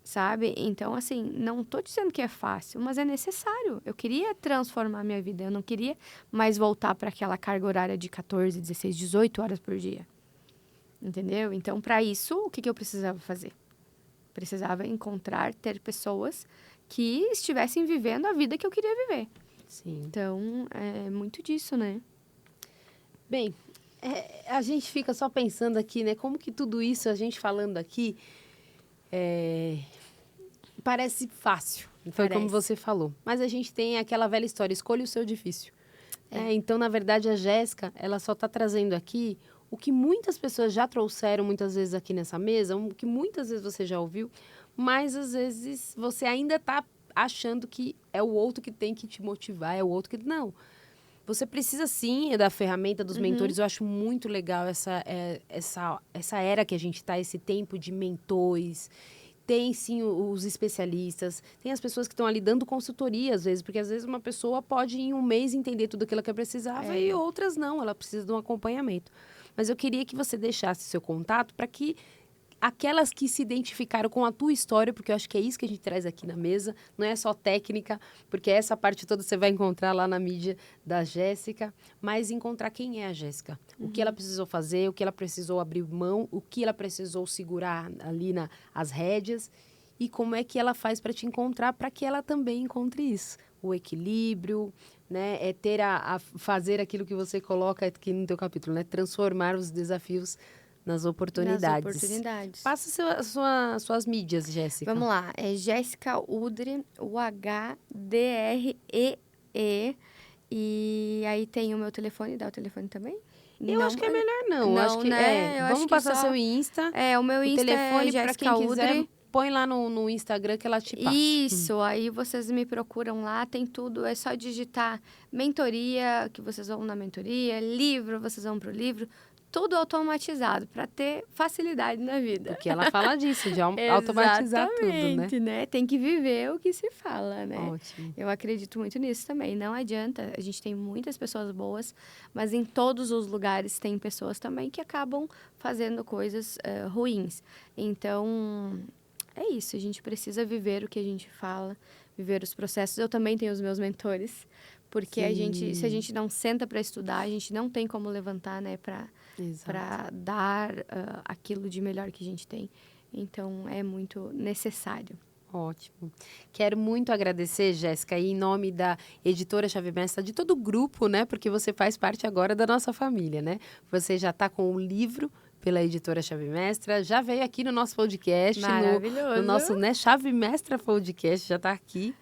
sabe? Então, assim, não tô dizendo que é fácil, mas é necessário. Eu queria transformar a minha vida, eu não queria mais voltar para aquela carga horária de 14, 16, 18 horas por dia. Entendeu? Então, para isso, o que eu precisava fazer? Precisava ter pessoas que estivessem vivendo a vida que eu queria viver. Sim. Então, é muito disso, né? Bem, a gente fica só pensando aqui, né? Como que tudo isso, a gente falando aqui, parece fácil. Foi como você falou. Mas a gente tem aquela velha história, escolha o seu difícil. Então, na verdade, a Jéssica, ela só está trazendo aqui o que muitas pessoas já trouxeram muitas vezes aqui nessa mesa, o que muitas vezes você já ouviu, mas às vezes você ainda está achando que é o outro que tem que te motivar, é o outro que... Não. Você precisa sim da ferramenta dos mentores. Eu acho muito legal essa era que a gente está, esse tempo de mentores. Tem sim os especialistas, tem as pessoas que estão ali dando consultoria às vezes, porque às vezes uma pessoa pode em um mês entender tudo aquilo que ela precisava e outras não, ela precisa de um acompanhamento. mas eu queria que você deixasse seu contato para que aquelas que se identificaram com a tua história, porque eu acho que é isso que a gente traz aqui na mesa, não é só técnica, porque essa parte toda você vai encontrar lá na mídia da Jéssica, mas encontrar quem é a Jéssica, o que ela precisou fazer, o que ela precisou abrir mão, o que ela precisou segurar ali as rédeas, e como é que ela faz para te encontrar, para que ela também encontre isso, o equilíbrio, né, é ter a fazer aquilo que você coloca aqui no teu capítulo, né, transformar os desafios nas oportunidades. Passa suas mídias, Jéssica. Vamos lá. É Jéssica Udre, UHDREE. E aí tem o meu telefone. Dá o telefone também? Eu acho que é melhor não. Acho que, né? vamos passar seu Insta. O meu Insta telefone é Jéssica Udre. Põe lá no Instagram que ela te passa. Isso, aí vocês me procuram lá, tem tudo. É só digitar mentoria, que vocês vão na mentoria, livro, vocês vão pro livro. Tudo automatizado, para ter facilidade na vida. Porque ela fala disso, de automatizar tudo, né? Tem que viver o que se fala, né? Ótimo. Eu acredito muito nisso também. Não adianta, a gente tem muitas pessoas boas, mas em todos os lugares tem pessoas também que acabam fazendo coisas ruins. Então, é isso. A gente precisa viver o que a gente fala, viver os processos. Eu também tenho os meus mentores, porque se a gente não senta para estudar, a gente não tem como levantar, né, para dar aquilo de melhor que a gente tem. Então, é muito necessário. Ótimo. Quero muito agradecer, Jéssica, em nome da editora Chave Mestra, de todo o grupo, né, porque você faz parte agora da nossa família, né? Você já está com o livro pela editora Chave Mestra, já veio aqui no nosso podcast, no nosso, né, Chave Mestra Podcast, já está aqui.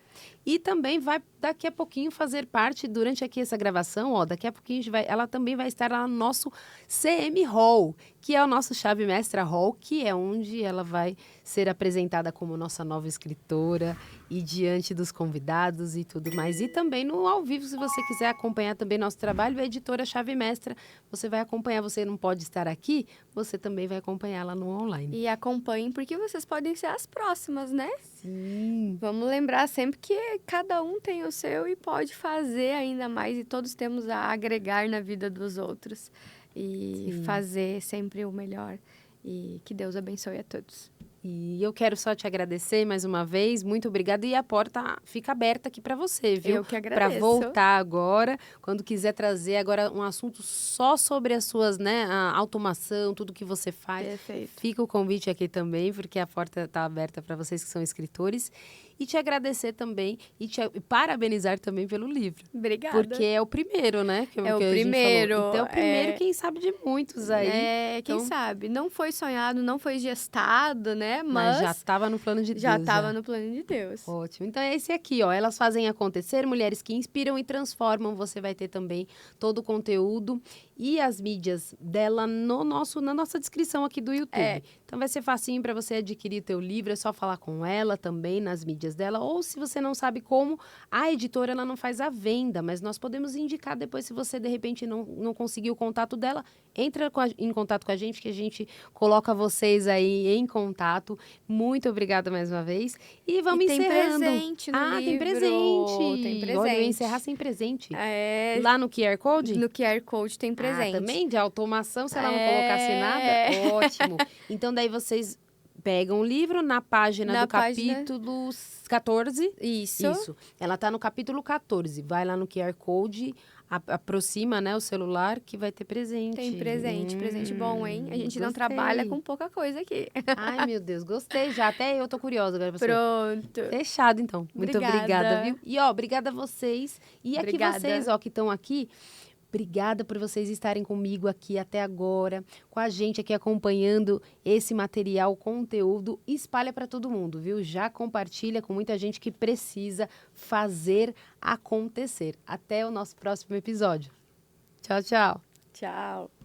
E também vai, daqui a pouquinho, fazer parte, durante aqui essa gravação, daqui a pouquinho ela também vai estar lá no nosso CM Hall, que é o nosso Chave Mestra Hall, que é onde ela vai ser apresentada como nossa nova escritora e diante dos convidados e tudo mais. E também no ao vivo, se você quiser acompanhar também nosso trabalho, a editora Chave Mestra, você vai acompanhar, você não pode estar aqui, você também vai acompanhar lá no online. E acompanhem, porque vocês podem ser as próximas, né? Sim. Vamos lembrar sempre que cada um tem o seu e pode fazer ainda mais, e todos temos a agregar na vida dos outros e fazer sempre o melhor. E que Deus abençoe a todos. E eu quero só te agradecer mais uma vez, muito obrigada. E a porta fica aberta aqui para você, viu? Eu que agradeço. Para voltar agora, quando quiser trazer agora um assunto só sobre as suas, né, a automação, tudo que você faz. Perfeito. Fica o convite aqui também, porque a porta está aberta para vocês que são escritores. E te agradecer também e te parabenizar também pelo livro. Obrigada. Porque é o primeiro, né? É o primeiro. Então, é o primeiro, quem sabe, de muitos aí. Quem sabe. Não foi sonhado, não foi gestado, né? Mas já estava no plano de Deus. Já estava no plano de Deus. Ótimo. Então, é esse aqui, Elas Fazem Acontecer, mulheres que inspiram e transformam. Você vai ter também todo o conteúdo e as mídias dela na nossa descrição aqui do YouTube. Então, vai ser facinho para você adquirir o teu livro. É só falar com ela também nas mídias dela, ou se você não sabe como, a editora ela não faz a venda, mas nós podemos indicar depois, se você de repente não conseguiu o contato dela, entra em contato com a gente, que a gente coloca vocês aí em contato. Muito obrigada mais uma vez. E vamos encerrando. Tem presente no livro. Tem presente. Tem presente. Olha, eu ia encerrar sem presente. Lá no QR Code? No QR Code tem presente. Também de automação, se ela não colocasse nada. Ótimo. Então, daí vocês pegam o livro na página do capítulo 14. Isso. Ela tá no capítulo 14. Vai lá no QR Code, aproxima, né, o celular, que vai ter presente. Tem presente. Presente bom, hein? A gente não trabalha com pouca coisa aqui. Ai, meu Deus, gostei já. Até eu tô curiosa agora. Pronto. Fechado, então. Muito obrigada, viu? E, obrigada a vocês. E aqui vocês, que estão aqui. Obrigada por vocês estarem comigo aqui até agora, com a gente aqui acompanhando esse material, conteúdo. Espalha para todo mundo, viu? Já compartilha com muita gente que precisa fazer acontecer. Até o nosso próximo episódio. Tchau, tchau. Tchau.